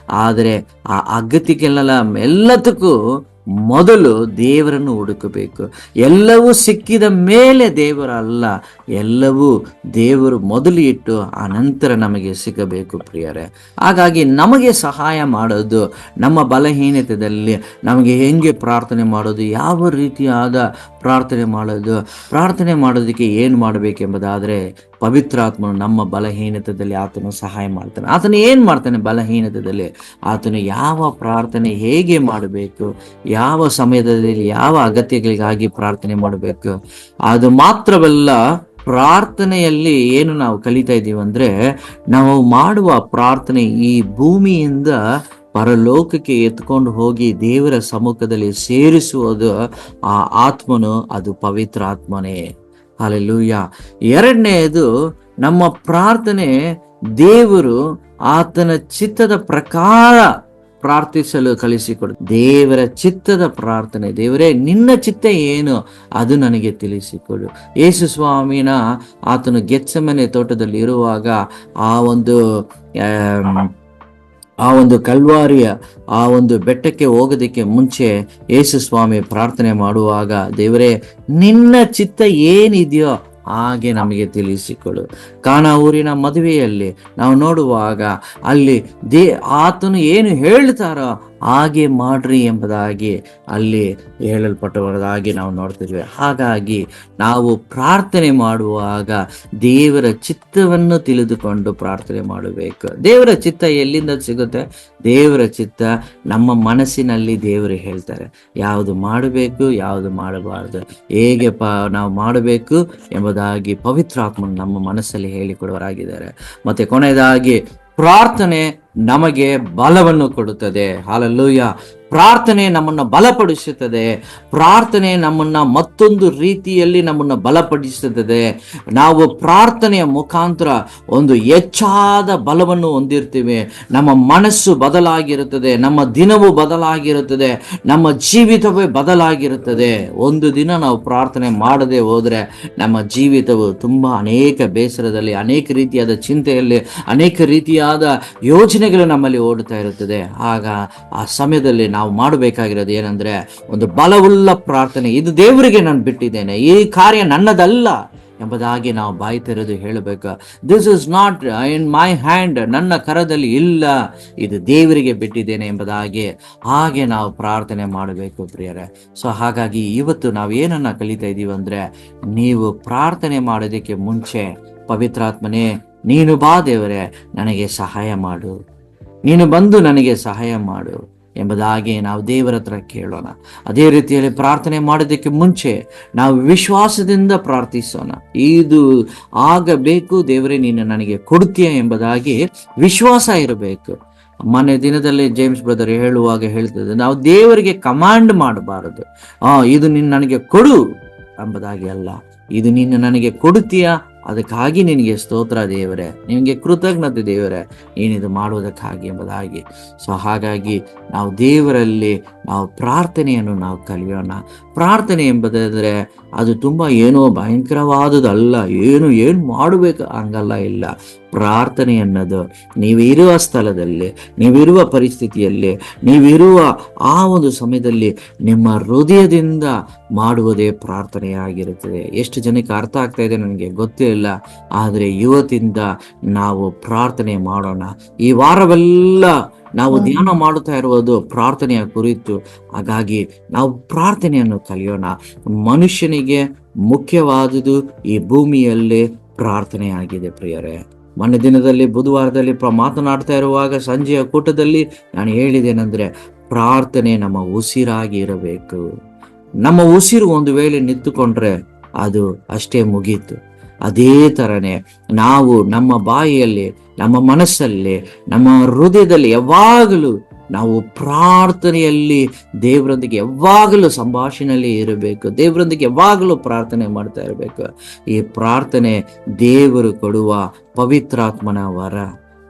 ಆದರೆ ಆ ಅಗತ್ಯಕ್ಕೆಲ್ಲ ಎಲ್ಲದಕ್ಕೂ ಮೊದಲು ದೇವರನ್ನು ಹುಡುಕಬೇಕು. ಎಲ್ಲವೂ ಸಿಕ್ಕಿದ ಮೇಲೆ ದೇವರಲ್ಲ, ಎಲ್ಲವೂ ದೇವರು ಮೊದಲು ಇಟ್ಟು ಆ ನಂತರ ನಮಗೆ ಸಿಗಬೇಕು ಪ್ರಿಯರೇ. ಹಾಗಾಗಿ ನಮಗೆ ಸಹಾಯ ಮಾಡೋದು, ನಮ್ಮ ಬಲಹೀನತೆಯಲ್ಲಿ ನಮಗೆ ಹೆಂಗೆ ಪ್ರಾರ್ಥನೆ ಮಾಡೋದು, ಯಾವ ರೀತಿಯಾದ ಪ್ರಾರ್ಥನೆ ಮಾಡೋದಕ್ಕೆ ಏನು ಮಾಡಬೇಕೆಂಬುದಾದರೆ ಪವಿತ್ರಾತ್ಮನು ನಮ್ಮ ಬಲಹೀನತೆಯಲ್ಲಿ ಆತನು ಸಹಾಯ ಮಾಡ್ತಾನೆ. ಆತನು ಏನು ಮಾಡ್ತಾನೆ ಬಲಹೀನತೆಯಲ್ಲಿ? ಆತನು ಯಾವ ಪ್ರಾರ್ಥನೆ ಹೇಗೆ ಮಾಡಬೇಕು, ಯಾವ ಸಮಯದಲ್ಲಿ ಯಾವ ಅಗತ್ಯಗಳಿಗಾಗಿ ಪ್ರಾರ್ಥನೆ ಮಾಡಬೇಕು. ಅದು ಮಾತ್ರವಲ್ಲ, ಪ್ರಾರ್ಥನೆಯಲ್ಲಿ ಏನು ನಾವು ಕಲಿತಾ ಇದ್ದೀವಿ ಅಂದ್ರೆ, ನಾವು ಮಾಡುವ ಪ್ರಾರ್ಥನೆ ಈ ಭೂಮಿಯಿಂದ ಪರಲೋಕಕ್ಕೆ ಎತ್ಕೊಂಡು ಹೋಗಿ ದೇವರ ಸಮ್ಮುಖದಲ್ಲಿ ಸೇರಿಸುವುದು ಆ ಆತ್ಮನು, ಅದು ಪವಿತ್ರ ಆತ್ಮನೇ. ಹಲ್ಲೆಲೂಯಾ. ಎರಡನೆಯದು, ನಮ್ಮ ಪ್ರಾರ್ಥನೆ ದೇವರು ಆತನ ಚಿತ್ತದ ಪ್ರಕಾರ ಪ್ರಾರ್ಥಿಸಲು ಕಲಿಸಿಕೊಡು. ದೇವರ ಚಿತ್ತದ ಪ್ರಾರ್ಥನೆ, ದೇವರೇ ನಿನ್ನ ಚಿತ್ತ ಏನು ಅದು ನನಗೆ ತಿಳಿಸಿಕೊಡು. ಯೇಸು ಸ್ವಾಮಿನ ಆತನು ಗೆತ್ಸೆಮನೆ ತೋಟದಲ್ಲಿ ಇರುವಾಗ ಆ ಒಂದು ಕಲ್ವಾರಿಯ ಆ ಒಂದು ಬೆಟ್ಟಕ್ಕೆ ಹೋಗೋದಕ್ಕೆ ಮುಂಚೆ ಯೇಸು ಸ್ವಾಮಿ ಪ್ರಾರ್ಥನೆ ಮಾಡುವಾಗ, ದೇವರೇ ನಿನ್ನ ಚಿತ್ತ ಏನಿದೆಯೋ ಹಾಗೆ ನಮಗೆ ತಿಳಿಸಿಕೊಡು. ಕಾನಾ ಊರಿನ ಮದುವೆಯಲ್ಲಿ ನಾವು ನೋಡುವಾಗ ಅಲ್ಲಿ ಆತನು ಏನು ಹೇಳ್ತಾರೋ ಹಾಗೆ ಮಾಡ್ರಿ ಎಂಬುದಾಗಿ ಅಲ್ಲಿ ಹೇಳಲ್ಪಟ್ಟವರಾಗಿ ನಾವು ನೋಡ್ತಿದ್ವಿ. ಹಾಗಾಗಿ ನಾವು ಪ್ರಾರ್ಥನೆ ಮಾಡುವಾಗ ದೇವರ ಚಿತ್ತವನ್ನು ತಿಳಿದುಕೊಂಡು ಪ್ರಾರ್ಥನೆ ಮಾಡಬೇಕು. ದೇವರ ಚಿತ್ತ ಎಲ್ಲಿಂದ ಸಿಗುತ್ತೆ? ದೇವರ ಚಿತ್ತ ನಮ್ಮ ಮನಸ್ಸಿನಲ್ಲಿ ದೇವರು ಹೇಳ್ತಾರೆ, ಯಾವುದು ಮಾಡಬೇಕು, ಯಾವುದು ಮಾಡಬಾರದು, ಹೇಗೆ ನಾವು ಮಾಡಬೇಕು ಎಂಬುದಾಗಿ ಪವಿತ್ರಾತ್ಮನು ನಮ್ಮ ಮನಸ್ಸಲ್ಲಿ ಹೇಳಿಕೊಡುವರಾಗಿದ್ದಾರೆ. ಮತ್ತೆ ಕೊನೆಯದಾಗಿ, ಪ್ರಾರ್ಥನೆ ನಮಗೆ ಬಲವನ್ನು ಕೊಡುತ್ತದೆ. ಹಲ್ಲೆಲೂಯಾ. ಪ್ರಾರ್ಥನೆ ನಮ್ಮನ್ನು ಬಲಪಡಿಸುತ್ತದೆ. ಪ್ರಾರ್ಥನೆ ನಮ್ಮನ್ನ ಮತ್ತೊಂದು ರೀತಿಯಲ್ಲಿ ನಮ್ಮನ್ನು ಬಲಪಡಿಸುತ್ತದೆ. ನಾವು ಪ್ರಾರ್ಥನೆಯ ಮುಖಾಂತರ ಒಂದು ಹೆಚ್ಚಾದ ಬಲವನ್ನು ಹೊಂದಿರ್ತೀವಿ. ನಮ್ಮ ಮನಸ್ಸು ಬದಲಾಗಿರುತ್ತದೆ, ನಮ್ಮ ದಿನವೂ ಬದಲಾಗಿರುತ್ತದೆ, ನಮ್ಮ ಜೀವಿತವೇ ಬದಲಾಗಿರುತ್ತದೆ. ಒಂದು ದಿನ ನಾವು ಪ್ರಾರ್ಥನೆ ಮಾಡದೆ ಹೋದರೆ ನಮ್ಮ ಜೀವಿತವು ತುಂಬಾ ಅನೇಕ ಬೇಸರದಲ್ಲಿ, ಅನೇಕ ರೀತಿಯಾದ ಚಿಂತೆಯಲ್ಲಿ, ಅನೇಕ ರೀತಿಯಾದ ಯೋಚನೆಗಳು ನಮ್ಮಲ್ಲಿ ಓಡುತ್ತಾ ಇರುತ್ತದೆ. ಆಗ ಆ ಸಮಯದಲ್ಲಿ ನಾವು ಮಾಡಬೇಕಾಗಿರೋದು ಏನಂದ್ರೆ, ಒಂದು ಬಲವುಳ್ಳ ಪ್ರಾರ್ಥನೆ. ಇದು ದೇವರಿಗೆ ನಾನು ಬಿಟ್ಟಿದ್ದೇನೆ, ಈ ಕಾರ್ಯ ನನ್ನದಲ್ಲ ಎಂಬುದಾಗಿ ನಾವು ಬಾಯಿ ತೆರೆದು ಹೇಳಬೇಕು. This is not in my hand, ನನ್ನ ಕರದಲ್ಲಿ ಇಲ್ಲ, ಇದು ದೇವರಿಗೆ ಬಿಟ್ಟಿದ್ದೇನೆ ಎಂಬುದಾಗಿ ಹಾಗೆ ನಾವು ಪ್ರಾರ್ಥನೆ ಮಾಡಬೇಕು ಪ್ರಿಯರೇ. ಸೊ ಹಾಗಾಗಿ ಇವತ್ತು ನಾವು ಏನನ್ನ ಕಲಿತಾ ಇದ್ದೀವಿ ಅಂದ್ರೆ, ನೀವು ಪ್ರಾರ್ಥನೆ ಮಾಡೋದಕ್ಕೆ ಮುಂಚೆ ಪವಿತ್ರಾತ್ಮನೇ ನೀನು ಬಾ ದೇವರೇ, ನನಗೆ ಸಹಾಯ ಮಾಡು, ನೀನು ಬಂದು ನನಗೆ ಸಹಾಯ ಮಾಡು ಎಂಬುದಾಗಿ ನಾವು ದೇವರ ಹತ್ರ ಕೇಳೋಣ. ಅದೇ ರೀತಿಯಲ್ಲಿ ಪ್ರಾರ್ಥನೆ ಮಾಡೋದಕ್ಕೆ ಮುಂಚೆ ನಾವು ವಿಶ್ವಾಸದಿಂದ ಪ್ರಾರ್ಥಿಸೋಣ. ಇದು ಆಗಬೇಕು ದೇವರೇ, ನೀನು ನನಗೆ ಕೊಡ್ತೀಯ ಎಂಬುದಾಗಿ ವಿಶ್ವಾಸ ಇರಬೇಕು. ಮೊನ್ನೆ ದಿನದಲ್ಲಿ ಜೇಮ್ಸ್ ಬ್ರದರ್ ಹೇಳುವಾಗ ಹೇಳ್ತಿದ್ದೆ, ನಾವು ದೇವರಿಗೆ ಕಮಾಂಡ್ ಮಾಡಬಾರದು, ಇದು ನೀನು ನನಗೆ ಕೊಡು ಎಂಬುದಾಗಿ ಅಲ್ಲ, ಇದು ನೀನು ನನಗೆ ಕೊಡುತ್ತೀಯಾ, ಅದಕ್ಕಾಗಿ ನಿನಗೆ ಸ್ತೋತ್ರ ದೇವರೇ, ನಿನಗೆ ಕೃತಜ್ಞತೆ ದೇವರೇ, ನೀನಿದು ಮಾಡುವುದಕ್ಕಾಗಿ ಎಂಬುದಾಗಿ. ಸೊ ಹಾಗಾಗಿ ನಾವು ದೇವರಲ್ಲಿ ನಾವು ಪ್ರಾರ್ಥನೆಯನ್ನು ನಾವು ಕಲಿಯೋಣ. ಪ್ರಾರ್ಥನೆ ಎಂಬುದಾದರೆ ಅದು ತುಂಬ ಏನೋ ಭಯಂಕರವಾದುದಲ್ಲ, ಏನು ಮಾಡಬೇಕು ಹಂಗಲ್ಲ, ಇಲ್ಲ. ಪ್ರಾರ್ಥನೆ ಅನ್ನೋದು ನೀವಿರುವ ಸ್ಥಳದಲ್ಲಿ, ನೀವಿರುವ ಪರಿಸ್ಥಿತಿಯಲ್ಲಿ, ನೀವಿರುವ ಆ ಒಂದು ಸಮಯದಲ್ಲಿ ನಿಮ್ಮ ಹೃದಯದಿಂದ ಮಾಡುವುದೇ ಪ್ರಾರ್ಥನೆಯಾಗಿರುತ್ತದೆ. ಎಷ್ಟು ಜನಕ್ಕೆ ಅರ್ಥ ಆಗ್ತಾ ಇದೆ ನನಗೆ ಗೊತ್ತಿಲ್ಲ, ಆದರೆ ಇವತ್ತಿಂದ ನಾವು ಪ್ರಾರ್ಥನೆ ಮಾಡೋಣ. ಈ ವಾರವೆಲ್ಲ ನಾವು ಧ್ಯಾನ ಮಾಡುತ್ತಾ ಇರುವುದು ಪ್ರಾರ್ಥನೆಯ ಕುರಿತು. ಹಾಗಾಗಿ ನಾವು ಪ್ರಾರ್ಥನೆಯನ್ನು ಕಲಿಯೋಣ. ಮನುಷ್ಯನಿಗೆ ಮುಖ್ಯವಾದುದು ಈ ಭೂಮಿಯಲ್ಲಿ ಪ್ರಾರ್ಥನೆಯಾಗಿದೆ ಪ್ರಿಯರೇ. ಮೊನ್ನೆ ದಿನದಲ್ಲಿ ಬುಧವಾರದಲ್ಲಿ ಮಾತನಾಡ್ತಾ ಇರುವಾಗ ಸಂಜೆಯ ಕೂಟದಲ್ಲಿ ನಾನು ಹೇಳಿದ್ದೇನೆಂದ್ರೆ, ಪ್ರಾರ್ಥನೆ ನಮ್ಮ ಉಸಿರಾಗಿ ಇರಬೇಕು. ನಮ್ಮ ಉಸಿರು ಒಂದು ವೇಳೆ ನಿಂತುಕೊಂಡ್ರೆ ಅದು ಅಷ್ಟೇ ಮುಗೀತು. ಅದೇ ತರನೇ ನಾವು ನಮ್ಮ ಬಾಯಿಯಲ್ಲಿ, ನಮ್ಮ ಮನಸ್ಸಲ್ಲಿ, ನಮ್ಮ ಹೃದಯದಲ್ಲಿ ಯಾವಾಗಲೂ ನಾವು ಪ್ರಾರ್ಥನೆಯಲ್ಲಿ ದೇವರೊಂದಿಗೆ ಯಾವಾಗಲೂ ಸಂಭಾಷಣೆಯಲ್ಲಿ ಇರಬೇಕು. ದೇವರೊಂದಿಗೆ ಯಾವಾಗಲೂ ಪ್ರಾರ್ಥನೆ ಮಾಡ್ತಾ ಇರಬೇಕು. ಈ ಪ್ರಾರ್ಥನೆ ದೇವರು ಕೊಡುವ ಪವಿತ್ರಾತ್ಮನ ವರ.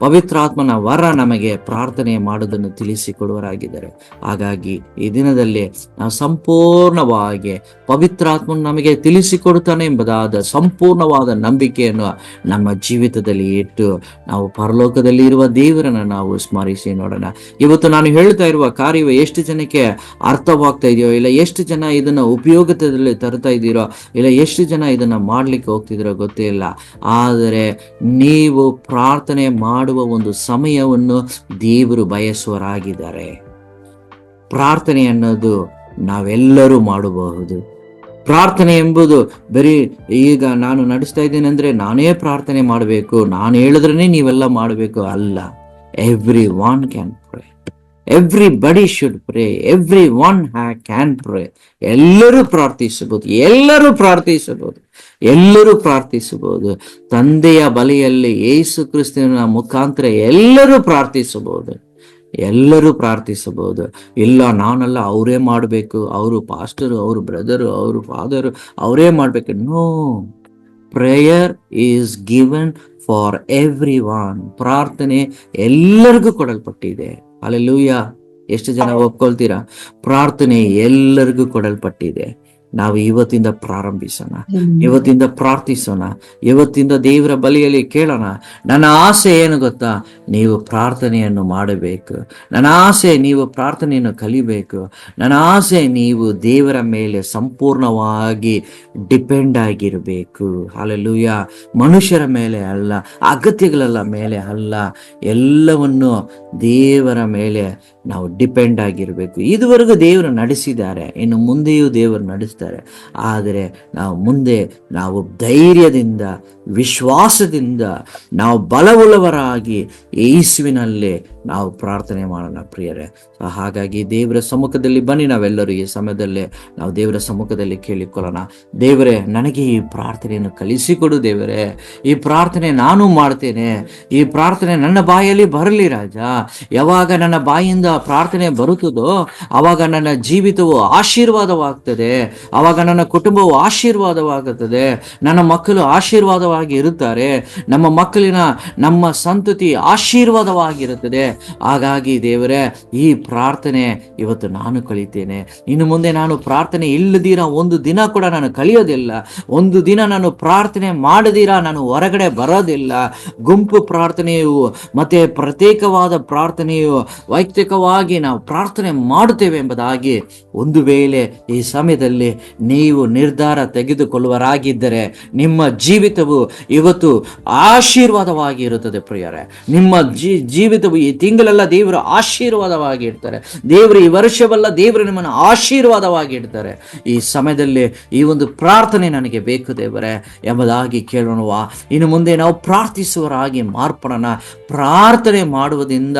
ಪವಿತ್ರಾತ್ಮನ ವರ ನಮಗೆ ಪ್ರಾರ್ಥನೆ ಮಾಡೋದನ್ನು ತಿಳಿಸಿಕೊಡುವರಾಗಿದ್ದಾರೆ. ಹಾಗಾಗಿ ಈ ದಿನದಲ್ಲಿ ನಾವು ಸಂಪೂರ್ಣವಾಗಿ ಪವಿತ್ರಾತ್ಮನು ನಮಗೆ ತಿಳಿಸಿಕೊಡುತ್ತಾನೆ ಎಂಬುದಾದ ಸಂಪೂರ್ಣವಾದ ನಂಬಿಕೆಯನ್ನು ನಮ್ಮ ಜೀವಿತದಲ್ಲಿ ಇಟ್ಟು ನಾವು ಪರಲೋಕದಲ್ಲಿ ಇರುವ ದೇವರನ್ನು ನಾವು ಸ್ಮರಿಸಿ ನೋಡೋಣ. ಇವತ್ತು ನಾನು ಹೇಳ್ತಾ ಇರುವ ಕಾರ್ಯವು ಎಷ್ಟು ಜನಕ್ಕೆ ಅರ್ಥವಾಗ್ತಾ ಇದೆಯೋ, ಇಲ್ಲ ಎಷ್ಟು ಜನ ಇದನ್ನ ಉಪಯೋಗದಲ್ಲಿ ತರ್ತಾ ಇದ್ದೀರೋ, ಇಲ್ಲ ಎಷ್ಟು ಜನ ಇದನ್ನ ಮಾಡ್ಲಿಕ್ಕೆ ಹೋಗ್ತಿದ್ದೀರೋ ಗೊತ್ತೇ ಇಲ್ಲ. ಆದರೆ ನೀವು ಪ್ರಾರ್ಥನೆ ಮಾಡುವ ಒಂದು ಸಮಯವನ್ನು ದೇವರು ಬಯಸುವರಾಗಿದ್ದಾರೆ. ಪ್ರಾರ್ಥನೆ ಅನ್ನೋದು ನಾವೆಲ್ಲರೂ ಮಾಡಬಹುದು. ಪ್ರಾರ್ಥನೆ ಎಂಬುದು ಬರೀ ಈಗ ನಾನು ನಡೆಸ್ತಾ ಇದ್ದೇನೆ ಅಂದ್ರೆ ನಾನೇ ಪ್ರಾರ್ಥನೆ ಮಾಡಬೇಕು, ನಾನು ಹೇಳಿದ್ರೇನೆ ನೀವೆಲ್ಲ ಮಾಡಬೇಕು ಅಲ್ಲ. Every one can pray, everybody should pray, every one can pray. ಎಲ್ಲರೂ ಪ್ರಾರ್ಥಿಸಬಹುದು, ಎಲ್ಲರೂ ಪ್ರಾರ್ಥಿಸಬಹುದು. ತಂದೆಯ ಬಳಿಯಲ್ಲಿ ಯೇಸು ಕ್ರಿಸ್ತನ ಮುಖಾಂತರ ಎಲ್ಲರೂ ಪ್ರಾರ್ಥಿಸಬಹುದು. ಇಲ್ಲ ನಾನಲ್ಲ, ಅವರೇ ಮಾಡಬೇಕು, ಅವರು ಪಾಸ್ಟರು, ಅವರು ಬ್ರದರು, ಅವರು ಫಾದರು, ಅವರೇ ಮಾಡ್ಬೇಕು. No, prayer is given for everyone. ಪ್ರಾರ್ಥನೆ ಎಲ್ಲರಿಗೂ ಕೊಡಲ್ಪಟ್ಟಿದೆ. ಹಲ್ಲೆಲೂಯಾ. ಎಷ್ಟು ಜನ ಒಪ್ಕೊಳ್ತೀರಾ? ಪ್ರಾರ್ಥನೆ ಎಲ್ಲರಿಗೂ ಕೊಡಲ್ಪಟ್ಟಿದೆ. ನಾವು ಇವತ್ತಿಂದ ಪ್ರಾರಂಭಿಸೋಣ, ಇವತ್ತಿಂದ ಪ್ರಾರ್ಥಿಸೋಣ, ಇವತ್ತಿಂದ ದೇವರ ಬಳಿಯಲ್ಲಿ ಕೇಳೋಣ. ನನ್ನ ಆಸೆ ಏನು ಗೊತ್ತಾ? ನೀವು ಪ್ರಾರ್ಥನೆಯನ್ನು ಮಾಡಬೇಕು. ನನ್ನ ಆಸೆ ನೀವು ಪ್ರಾರ್ಥನೆಯನ್ನು ಕಲಿಬೇಕು. ನನ್ನ ಆಸೆ ನೀವು ದೇವರ ಮೇಲೆ ಸಂಪೂರ್ಣವಾಗಿ ಡಿಪೆಂಡ್ ಆಗಿರಬೇಕು. ಹಲ್ಲೆಲೂಯಾ. ಮನುಷ್ಯರ ಮೇಲೆ ಅಲ್ಲ, ಅಗತ್ಯಗಳ ಮೇಲೆ ಅಲ್ಲ, ಎಲ್ಲವನ್ನು ದೇವರ ಮೇಲೆ ನಾವು ಡಿಪೆಂಡ್ ಆಗಿರಬೇಕು. ಇದುವರೆಗೂ ದೇವರು ನಡೆಸಿದ್ದಾರೆ, ಇನ್ನು ಮುಂದೆಯೂ ದೇವರು ನಡೆಸ್ತಾರೆ. ಆದರೆ ನಾವು ಮುಂದೆ ನಾವು ಧೈರ್ಯದಿಂದ, ವಿಶ್ವಾಸದಿಂದ, ನಾವು ಬಲವುಳ್ಳವರಾಗಿ ಯೇಸುವಿನಲ್ಲಿ ನಾವು ಪ್ರಾರ್ಥನೆ ಮಾಡೋಣ ಪ್ರಿಯರೇ. ಹಾಗಾಗಿ ದೇವರ ಸಮ್ಮುಖದಲ್ಲಿ ಬನ್ನಿ. ನಾವೆಲ್ಲರೂ ಈ ಸಮಯದಲ್ಲಿ ನಾವು ದೇವರ ಸಮ್ಮುಖದಲ್ಲಿ ಕೇಳಿಕೊಳ್ಳೋಣ. ದೇವರೇ, ನನಗೆ ಈ ಪ್ರಾರ್ಥನೆಯನ್ನು ಕಲಿಸಿಕೊಡು. ದೇವರೇ, ಈ ಪ್ರಾರ್ಥನೆ ನಾನು ಮಾಡ್ತೇನೆ. ಈ ಪ್ರಾರ್ಥನೆ ನನ್ನ ಬಾಯಲ್ಲಿ ಬರಲಿ ರಾಜ. ಯಾವಾಗ ನನ್ನ ಬಾಯಿಂದ ಪ್ರಾರ್ಥನೆ ಬರುತ್ತದೋ ಆವಾಗ ನನ್ನ ಜೀವಿತವು ಆಶೀರ್ವಾದವಾಗ್ತದೆ, ಆವಾಗ ನನ್ನ ಕುಟುಂಬವು ಆಶೀರ್ವಾದವಾಗುತ್ತದೆ, ನನ್ನ ಮಕ್ಕಳು ಆಶೀರ್ವಾದವಾಗಿ ಇರುತ್ತಾರೆ, ನಮ್ಮ ಸಂತತಿ ಆಶೀರ್ವಾದವಾಗಿರುತ್ತದೆ. ಹಾಗಾಗಿ ದೇವರೇ, ಈ ಪ್ರಾರ್ಥನೆ ಇವತ್ತು ನಾನು ಕಲಿತೇನೆ. ಇನ್ನು ಮುಂದೆ ನಾನು ಪ್ರಾರ್ಥನೆ ಇಲ್ಲದಿರ ಒಂದು ದಿನ ಕೂಡ ನಾನು ಕಲಿಯೋದಿಲ್ಲ. ಒಂದು ದಿನ ನಾನು ಪ್ರಾರ್ಥನೆ ಮಾಡದಿರ ನಾನು ಹೊರಗಡೆ ಬರೋದಿಲ್ಲ. ಗುಂಪು ಪ್ರಾರ್ಥನೆಯು ಮತ್ತೆ ಪ್ರತ್ಯೇಕವಾದ ಪ್ರಾರ್ಥನೆಯು ವೈಯಕ್ತಿಕವಾಗಿ ನಾವು ಪ್ರಾರ್ಥನೆ ಮಾಡುತ್ತೇವೆ ಎಂಬುದಾಗಿ ಒಂದು ವೇಳೆ ಈ ಸಮಯದಲ್ಲಿ ನೀವು ನಿರ್ಧಾರ ತೆಗೆದುಕೊಳ್ಳುವರಾಗಿದ್ದರೆ ನಿಮ್ಮ ಜೀವಿತವು ಇವತ್ತು ಆಶೀರ್ವಾದವಾಗಿ ಇರುತ್ತದೆ ಪ್ರಿಯರೇ. ನಿಮ್ಮ ಜೀವಿತವು ಈ ತಿಂಗಳೆಲ್ಲ ದೇವರು ಆಶೀರ್ವಾದವಾಗಿ ಇಡ್ತಾರೆ. ದೇವರು ಈ ವರ್ಷವೆಲ್ಲ ದೇವರು ನಿಮ್ಮನ್ನು ಆಶೀರ್ವಾದವಾಗಿ ಇಡ್ತಾರೆ. ಈ ಸಮಯದಲ್ಲಿ ಈ ಒಂದು ಪ್ರಾರ್ಥನೆ ನನಗೆ ಬೇಕು ದೇವರೇ ಎಂಬುದಾಗಿ ಕೇಳೋಣವಾ. ಇನ್ನು ಮುಂದೆ ನಾವು ಪ್ರಾರ್ಥಿಸುವರಾಗಿ ಮಾರ್ಪಡೋಣ. ಪ್ರಾರ್ಥನೆ ಮಾಡುವುದರಿಂದ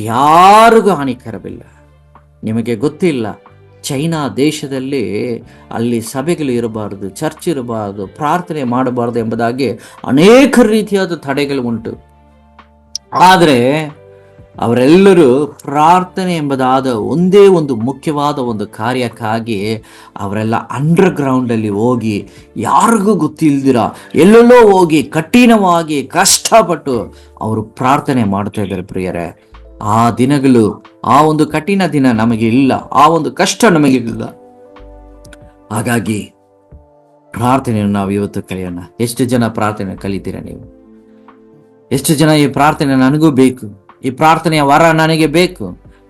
ಯಾರಿಗೂ ಹಾನಿಕರವಿಲ್ಲ. ನಿಮಗೆ ಗೊತ್ತಿಲ್ಲ, ಚೈನಾ ದೇಶದಲ್ಲಿ ಅಲ್ಲಿ ಸಭೆಗಳು ಇರಬಾರದು, ಚರ್ಚ್ ಇರಬಾರದು, ಪ್ರಾರ್ಥನೆ ಮಾಡಬಾರದು ಎಂಬುದಾಗಿ ಅನೇಕ ರೀತಿಯಾದ ತಡೆಗಳು ಉಂಟು. ಆದರೆ ಅವರೆಲ್ಲರೂ ಪ್ರಾರ್ಥನೆ ಎಂಬುದಾದ ಒಂದೇ ಒಂದು ಮುಖ್ಯವಾದ ಒಂದು ಕಾರ್ಯಕ್ಕಾಗಿ ಅವರೆಲ್ಲ ಅಂಡರ್ ಗ್ರೌಂಡ್ ಅಲ್ಲಿ ಹೋಗಿ, ಯಾರಿಗೂ ಗೊತ್ತಿಲ್ದಿರ ಎಲ್ಲೆಲ್ಲೋ ಹೋಗಿ ಕಠಿಣವಾಗಿ ಕಷ್ಟಪಟ್ಟು ಅವರು ಪ್ರಾರ್ಥನೆ ಮಾಡ್ತಾ ಇದ್ದಾರೆ ಪ್ರಿಯರೇ. ಆ ದಿನಗಳು, ಆ ಒಂದು ಕಠಿಣ ದಿನ ನಮಗೆ ಇಲ್ಲ, ಆ ಒಂದು ಕಷ್ಟ ನಮಗೆ ಇಲ್ಲ. ಹಾಗಾಗಿ ಪ್ರಾರ್ಥನೆಯನ್ನು ನಾವು ಇವತ್ತು ಕಲಿಯೋಣ. ಎಷ್ಟು ಜನ ಪ್ರಾರ್ಥನೆ ಕಲಿತೀರಾ ನೀವು? ಎಷ್ಟು ಜನ ಈ ಪ್ರಾರ್ಥನೆ ನನಗೂ ಬೇಕು, ಈ ಪ್ರಾರ್ಥನೆಯ ವರ ನನಗೆ ಬೇಕು,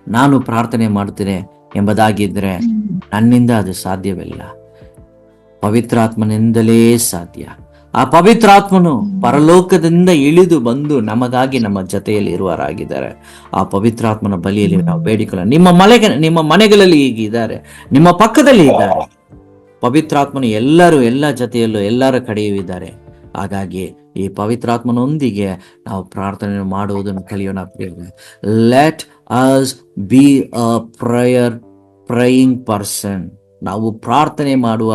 ನಾನು ಪ್ರಾರ್ಥನೆ ಮಾಡ್ತೇನೆ ಎಂಬುದಾಗಿದ್ರೆ ನನ್ನಿಂದ ಅದು ಸಾಧ್ಯವಿಲ್ಲ, ಪವಿತ್ರಾತ್ಮನಿಂದಲೇ ಸಾಧ್ಯ. ಆ ಪವಿತ್ರಾತ್ಮನು ಪರಲೋಕದಿಂದ ಇಳಿದು ಬಂದು ನಮಗಾಗಿ ನಮ್ಮ ಜೊತೆಯಲ್ಲಿ ಇರುವರಾಗಿದ್ದಾರೆ. ಆ ಪವಿತ್ರಾತ್ಮನ ಬಳಿಯಲ್ಲಿ ನಾವು ಬೇಡಿಕೊಳ್ಳೋಣ. ನಿಮ್ಮ ಮನೆಗಳಲ್ಲಿ ಈಗ ಇದ್ದಾರೆ, ನಿಮ್ಮ ಪಕ್ಕದಲ್ಲಿ ಇದ್ದಾರೆ. ಪವಿತ್ರಾತ್ಮನು ಎಲ್ಲ ಜೊತೆಯಲ್ಲೂ ಎಲ್ಲರ ಕಡೆಯೂ ಇದ್ದಾರೆ. ಹಾಗಾಗಿ ಈ ಪವಿತ್ರಾತ್ಮನೊಂದಿಗೆ ನಾವು ಪ್ರಾರ್ಥನೆ ಮಾಡುವುದನ್ನು ಕಲಿಯೋಣ. Let us be a praying person. ನಾವು ಪ್ರಾರ್ಥನೆ ಮಾಡುವ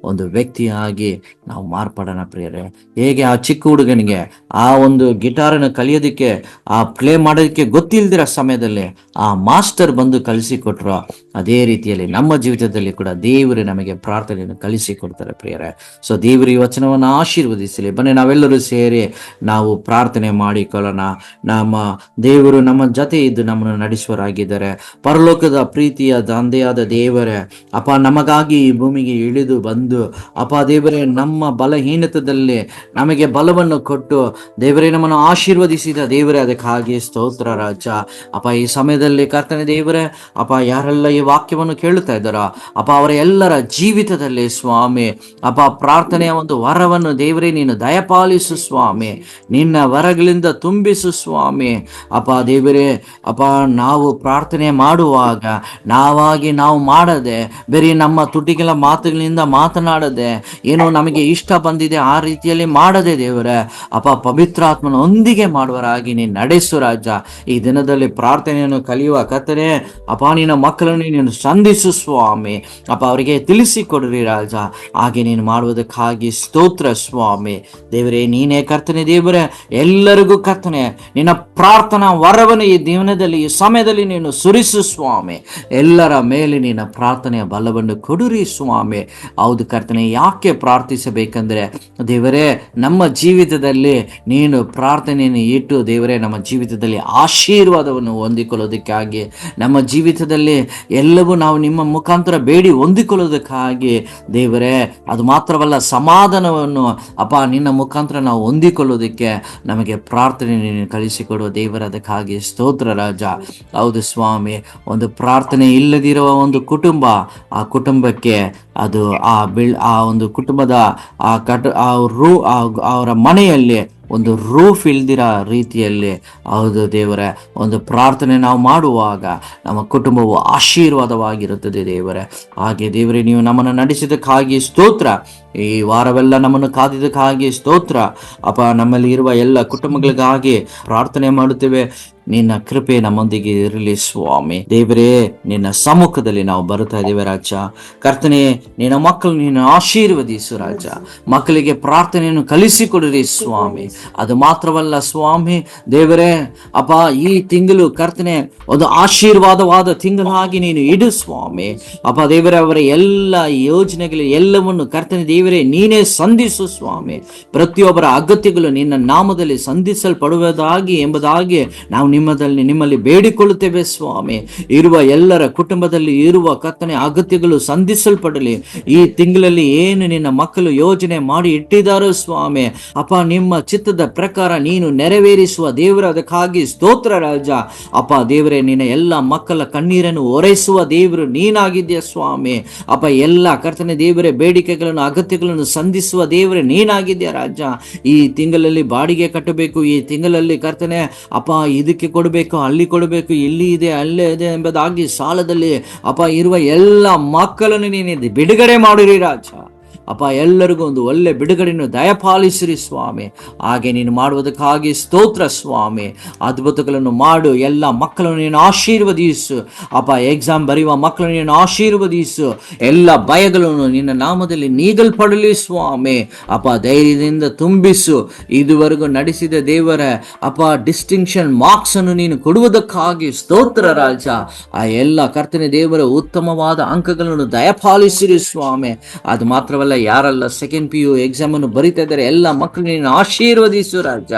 ಒಂದು ವ್ಯಕ್ತಿಯಾಗಿ ನಾವು ಮಾರ್ಪಡೋಣ ಪ್ರಿಯರೇ. ಹೇಗೆ ಆ ಚಿಕ್ಕ ಹುಡುಗನಿಗೆ ಆ ಒಂದು ಗಿಟಾರನ್ನು ಕಲಿಯೋದಕ್ಕೆ, ಆ ಪ್ಲೇ ಮಾಡೋದಕ್ಕೆ ಗೊತ್ತಿಲ್ದಿರೋ ಸಮಯದಲ್ಲಿ ಆ ಮಾಸ್ಟರ್ ಬಂದು ಕಲಿಸಿಕೊಟ್ರು, ಅದೇ ರೀತಿಯಲ್ಲಿ ನಮ್ಮ ಜೀವಿತದಲ್ಲಿ ಕೂಡ ದೇವರು ನಮಗೆ ಪ್ರಾರ್ಥನೆಯನ್ನು ಕಲಿಸಿಕೊಡ್ತಾರೆ ಪ್ರಿಯರೇ. ಸೊ ದೇವರು ಈ ವಚನವನ್ನು ಆಶೀರ್ವದಿಸಲಿ. ಬನ್ನಿ ನಾವೆಲ್ಲರೂ ಸೇರಿ ನಾವು ಪ್ರಾರ್ಥನೆ ಮಾಡಿಕೊಳ್ಳೋಣ. ನಮ್ಮ ದೇವರು ನಮ್ಮ ಜೊತೆ ಇದ್ದು ನಮ್ಮನ್ನು ನಡೆಸುವರಾಗಿದ್ದಾರೆ. ಪರಲೋಕದ ಪ್ರೀತಿಯ ತಂದೆಯಾದ ದೇವರೇ, ಅಪ್ಪ ನಮಗಾಗಿ ಈ ಭೂಮಿಗೆ ಇಳಿದು ಬಂದು ಅಪ್ಪ ದೇವರೇ ನಮ್ಮ ಬಲಹೀನತದಲ್ಲಿ ನಮಗೆ ಬಲವನ್ನು ಕೊಟ್ಟು ದೇವರೇ ನಮ್ಮನ್ನು ಆಶೀರ್ವದಿಸಿದ ದೇವರೇ, ಅದಕ್ಕಾಗಿ ಸ್ತೋತ್ರ ರಾಜ. ಅಪ್ಪ ಈ ಸಮಯದಲ್ಲಿ ಕರ್ತನೆ ದೇವರೇ, ಅಪ್ಪ ಯಾರೆಲ್ಲ ಈ ವಾಕ್ಯವನ್ನು ಕೇಳುತ್ತಾ ಇದ್ದಾರೋ ಅಪ್ಪ ಅವರ ಎಲ್ಲರ ಜೀವಿತದಲ್ಲಿ ಸ್ವಾಮಿ ಅಪ್ಪ ಪ್ರಾರ್ಥನೆಯ ಒಂದು ವರವನ್ನು ದೇವರೇ ನೀನು ದಯಪಾಲಿಸು ಸ್ವಾಮಿ, ನಿನ್ನ ವರಗಳಿಂದ ತುಂಬಿಸು ಸ್ವಾಮಿ. ಅಪ್ಪ ದೇವರೇ, ಅಪ್ಪ ನಾವು ಪ್ರಾರ್ಥನೆ ಮಾಡುವಾಗ ನಾವು ಮಾಡದೆ ಬರೀ ನಮ್ಮ ತುಟಿಗಳ ಮಾತುಗಳಿಂದ ಮಾತನಾಡದೆ ಏನೋ ನಮಗೆ ಇಷ್ಟ ಬಂದಿದೆ ಆ ರೀತಿಯಲ್ಲಿ ಮಾಡದೆ ದೇವರೇ, ಅಪ್ಪ ಪವಿತ್ರಾತ್ಮನೊಂದಿಗೆ ಮಾಡುವರಾಗಿ ನೀನು ನಡೆಸು ರಾಜ. ಈ ದಿನದಲ್ಲಿ ಪ್ರಾರ್ಥನೆಯನ್ನು ಕಲಿಯುವ ಕರ್ತನೇ ಅಪ್ಪ ನಿನ್ನ ಮಕ್ಕಳನ್ನು ನೀನು ಸಂಧಿಸು ಸ್ವಾಮಿ. ಅಪ್ಪ ಅವರಿಗೆ ತಿಳಿಸಿಕೊಡ್ರಿ ರಾಜ. ಹಾಗೆ ನೀನು ಮಾಡುವುದಕ್ಕಾಗಿ ಸ್ತೋತ್ರ ಸ್ವಾಮಿ. ದೇವರೇ ನೀನೇ ಕರ್ತನೆ ದೇವರೇ, ಎಲ್ಲರಿಗೂ ಕರ್ತನೆ ನಿನ್ನ ಪ್ರಾರ್ಥನಾ ವರವನ್ನು ಈ ದಿನದಲ್ಲಿ ಈ ಸಮಯದಲ್ಲಿ ನೀನು ಸುರಿಸು ಸ್ವಾಮಿ. ಎಲ್ಲರ ಮೇಲೆ ನಿನ್ನ ಪ್ರಾರ್ಥನೆಯ ಬಲವನ್ನು ಕೊಡುರಿ ಸ್ವಾಮಿ. ಹೌದು ಕರ್ತನೆ, ಯಾಕೆ ಪ್ರಾರ್ಥಿಸಬೇಕಂದ್ರೆ ದೇವರೇ ನಮ್ಮ ಜೀವಿತದಲ್ಲಿ ನೀನು ಪ್ರಾರ್ಥನೆಯನ್ನು ಇಟ್ಟು ದೇವರೇ ನಮ್ಮ ಜೀವಿತದಲ್ಲಿ ಆಶೀರ್ವಾದವನ್ನು ಹೊಂದಿಕೊಳ್ಳೋದಕ್ಕಾಗಿ, ನಮ್ಮ ಜೀವಿತದಲ್ಲಿ ಎಲ್ಲವೂ ನಾವು ನಿಮ್ಮ ಮುಖಾಂತರ ಬೇಡಿ ಹೊಂದಿಕೊಳ್ಳೋದಕ್ಕಾಗಿ ದೇವರೇ, ಅದು ಮಾತ್ರವಲ್ಲ ಸಮಾಧಾನವನ್ನು ಅಪ್ಪ ನಿನ್ನ ಮುಖಾಂತರ ನಾವು ಹೊಂದಿಕೊಳ್ಳೋದಕ್ಕೆ ನಮಗೆ ಪ್ರಾರ್ಥನೆ ನೀನು ಕಲಿಸಿಕೊಡುವ ದೇವರ, ಅದಕ್ಕಾಗಿ ಸ್ತೋತ್ರ ರಾಜ. ಹೌದು ಸ್ವಾಮಿ, ಒಂದು ಪ್ರಾರ್ಥನೆ ಇಲ್ಲದಿರುವ ಒಂದು ಕುಟುಂಬ, ಆ ಕುಟುಂಬಕ್ಕೆ ಅದು ಆ ಒಂದು ಕುಟುಂಬದ ಅವರ ಮನೆಯಲ್ಲಿ ಒಂದು ರೂಫ್ ಇಲ್ದಿರ ರೀತಿಯಲ್ಲಿ ಹೌದು ದೇವರೇ, ಒಂದು ಪ್ರಾರ್ಥನೆ ನಾವು ಮಾಡುವಾಗ ನಮ್ಮ ಕುಟುಂಬವು ಆಶೀರ್ವಾದವಾಗಿರುತ್ತದೆ ದೇವರೇ. ಹಾಗೆ ದೇವರೇ ನೀವು ನಮ್ಮನ್ನು ನಡೆಸಿದಕ್ಕಾಗಿ ಸ್ತೋತ್ರ. ಈ ವಾರವೆಲ್ಲ ನಮ್ಮನ್ನು ಕಾದಿದ್ದಕ್ಕಾಗಿ ಸ್ತೋತ್ರ ಅಪ್ಪ. ನಮ್ಮಲ್ಲಿ ಇರುವ ಎಲ್ಲ ಕುಟುಂಬಗಳಿಗಾಗಿ ಪ್ರಾರ್ಥನೆ ಮಾಡುತ್ತೇವೆ. ನಿನ್ನ ಕೃಪೆ ನಮ್ಮೊಂದಿಗೆ ಇರಲಿ ಸ್ವಾಮಿ. ದೇವರೇ, ನಿನ್ನ ಸಮ್ಮುಖದಲ್ಲಿ ನಾವು ಬರುತ್ತಾ ಇದ್ದೇವೆ ರಾಜ. ಕರ್ತನೆ, ನಿನ್ನ ಮಕ್ಕಳು ನೀನು ಆಶೀರ್ವದಿಸು ರಾಜ. ಮಕ್ಕಳಿಗೆ ಪ್ರಾರ್ಥನೆಯನ್ನು ಕಲಿಸಿಕೊಡಿರಿ ಸ್ವಾಮಿ. ಅದು ಮಾತ್ರವಲ್ಲ ಸ್ವಾಮಿ ದೇವರೇ, ಅಪ್ಪ ಈ ತಿಂಗಳು ಕರ್ತನೆ ಒಂದು ಆಶೀರ್ವಾದವಾದ ತಿಂಗಳಾಗಿ ನೀನು ಇಡು ಸ್ವಾಮಿ. ಅಪ್ಪ ದೇವರೇ, ಅವರ ಎಲ್ಲ ಯೋಜನೆಗಳು ಎಲ್ಲವನ್ನು ಕರ್ತನೆ ದೇವರೇ ನೀನೇ ಸಂಧಿಸು ಸ್ವಾಮಿ. ಪ್ರತಿಯೊಬ್ಬರ ಅಗತ್ಯಗಳು ನಿನ್ನ ನಾಮದಲ್ಲಿ ಸಂಧಿಸಲ್ಪಡುವುದಾಗಿ ಎಂಬುದಾಗಿ ನಾವು ನಿಮ್ಮಲ್ಲಿ ಬೇಡಿಕೊಳ್ಳುತ್ತೇವೆ ಸ್ವಾಮಿ. ಇರುವ ಎಲ್ಲರ ಕುಟುಂಬದಲ್ಲಿ ಇರುವ ಕರ್ತನೆ ಅಗತ್ಯಗಳು ಸಂಧಿಸಲ್ಪಡಲಿ. ಈ ತಿಂಗಳಲ್ಲಿ ಏನು ನಿನ್ನ ಮಕ್ಕಳು ಯೋಜನೆ ಮಾಡಿ ಇಟ್ಟಿದ್ದಾರೋ ಸ್ವಾಮಿ ಅಪ್ಪ, ನಿಮ್ಮ ಚಿತ್ತದ ಪ್ರಕಾರ ನೀನು ನೆರವೇರಿಸುವ ದೇವರ, ಅದಕ್ಕಾಗಿ ಸ್ತೋತ್ರ ರಾಜ. ಅಪ್ಪ ದೇವರೇ, ನಿನ್ನ ಎಲ್ಲ ಮಕ್ಕಳ ಕಣ್ಣೀರನ್ನು ಒರೆಸುವ ದೇವರು ನೀನಾಗಿದ್ದೀಯ ಸ್ವಾಮಿ. ಅಪ್ಪ ಎಲ್ಲ ಕರ್ತನೆ ದೇವರೇ ಬೇಡಿಕೆಗಳನ್ನು ಅಗತ್ಯಗಳನ್ನು ಸಂಧಿಸುವ ದೇವರೇ ನೀನಾಗಿದ್ದೀಯ ರಾಜ. ಈ ತಿಂಗಳಲ್ಲಿ ಬಾಡಿಗೆ ಕಟ್ಟಬೇಕು, ಈ ತಿಂಗಳಲ್ಲಿ ಕರ್ತನೆ ಅಪ್ಪ ಇದಕ್ಕೆ ಕೊಡಬೇಕು, ಅಲ್ಲಿ ಕೊಡಬೇಕು, ಇಲ್ಲಿ ಇದೆ ಅಲ್ಲೇ ಇದೆ ಎಂಬುದಾಗಿ ಸಾಲದಲ್ಲಿ ಅಪ್ಪ ಇರುವ ಎಲ್ಲ ಮಕ್ಕಳನ್ನು ನೀನು ಬಿಡುಗಡೆ ಮಾಡಿರಿ ರಾಜ. ಅಪ್ಪ ಎಲ್ಲರಿಗೂ ಒಂದು ಒಳ್ಳೆ ಬಿಡುಗಡೆಯನ್ನು ದಯಪಾಲಿಸಿರಿ ಸ್ವಾಮಿ. ಹಾಗೆ ನೀನು ಮಾಡುವುದಕ್ಕಾಗಿ ಸ್ತೋತ್ರ ಸ್ವಾಮಿ. ಅದ್ಭುತಗಳನ್ನು ಮಾಡು. ಎಲ್ಲ ಮಕ್ಕಳನ್ನು ನೀನು ಆಶೀರ್ವದಿಸು ಅಪ್ಪ. ಎಕ್ಸಾಮ್ ಬರೆಯುವ ಮಕ್ಕಳನ್ನು ನೀನು ಆಶೀರ್ವದಿಸು. ಎಲ್ಲ ಭಯಗಳನ್ನು ನಿನ್ನ ನಾಮದಲ್ಲಿ ನೀಗಲ್ಪಡಲಿ ಸ್ವಾಮಿ. ಅಪ್ಪ ಧೈರ್ಯದಿಂದ ತುಂಬಿಸು. ಇದುವರೆಗೂ ನಡೆಸಿದ ದೇವರ ಅಪ್ಪ ಡಿಸ್ಟಿಂಕ್ಷನ್ ಮಾರ್ಕ್ಸ್ ಅನ್ನು ನೀನು ಕೊಡುವುದಕ್ಕಾಗಿ ಸ್ತೋತ್ರ ರಾಜ. ಆ ಎಲ್ಲ ಕರ್ತನೆ ದೇವರ ಉತ್ತಮವಾದ ಅಂಕಗಳನ್ನು ದಯಪಾಲಿಸಿರಿ ಸ್ವಾಮಿ. ಅದು ಮಾತ್ರವಲ್ಲ, ಯಾರೆಲ್ಲ ಸೆಕೆಂಡ್ PU ಎಕ್ಸಾಮ್ ಅನ್ನು ಬರೀತಾ ಇದ್ದಾರೆ ಎಲ್ಲ ಮಕ್ಕಳು ನೀನು ಆಶೀರ್ವದಿಸು ರಾಜ.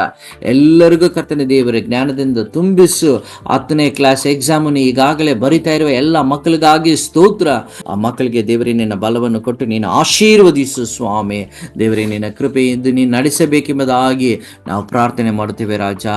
ಎಲ್ಲರಿಗೂ ಕರ್ತನೆ ದೇವರ ಜ್ಞಾನದಿಂದ ತುಂಬಿಸು. 10ನೇ ಕ್ಲಾಸ್ ಎಕ್ಸಾಮ್ ಅನ್ನು ಈಗಾಗಲೇ ಬರಿತಾ ಇರುವ ಎಲ್ಲ ಮಕ್ಕಳಿಗಾಗಿ ಸ್ತೋತ್ರ. ಆ ಮಕ್ಕಳಿಗೆ ದೇವರೇ ನಿನ್ನ ಬಲವನ್ನು ಕೊಟ್ಟು ನೀನು ಆಶೀರ್ವದಿಸು ಸ್ವಾಮಿ. ದೇವರೇ, ನಿನ್ನ ಕೃಪೆಯಿಂದ ನೀನು ನಡೆಸಬೇಕೆಂಬುದಾಗಿ ನಾವು ಪ್ರಾರ್ಥನೆ ಮಾಡುತ್ತೇವೆ ರಾಜ.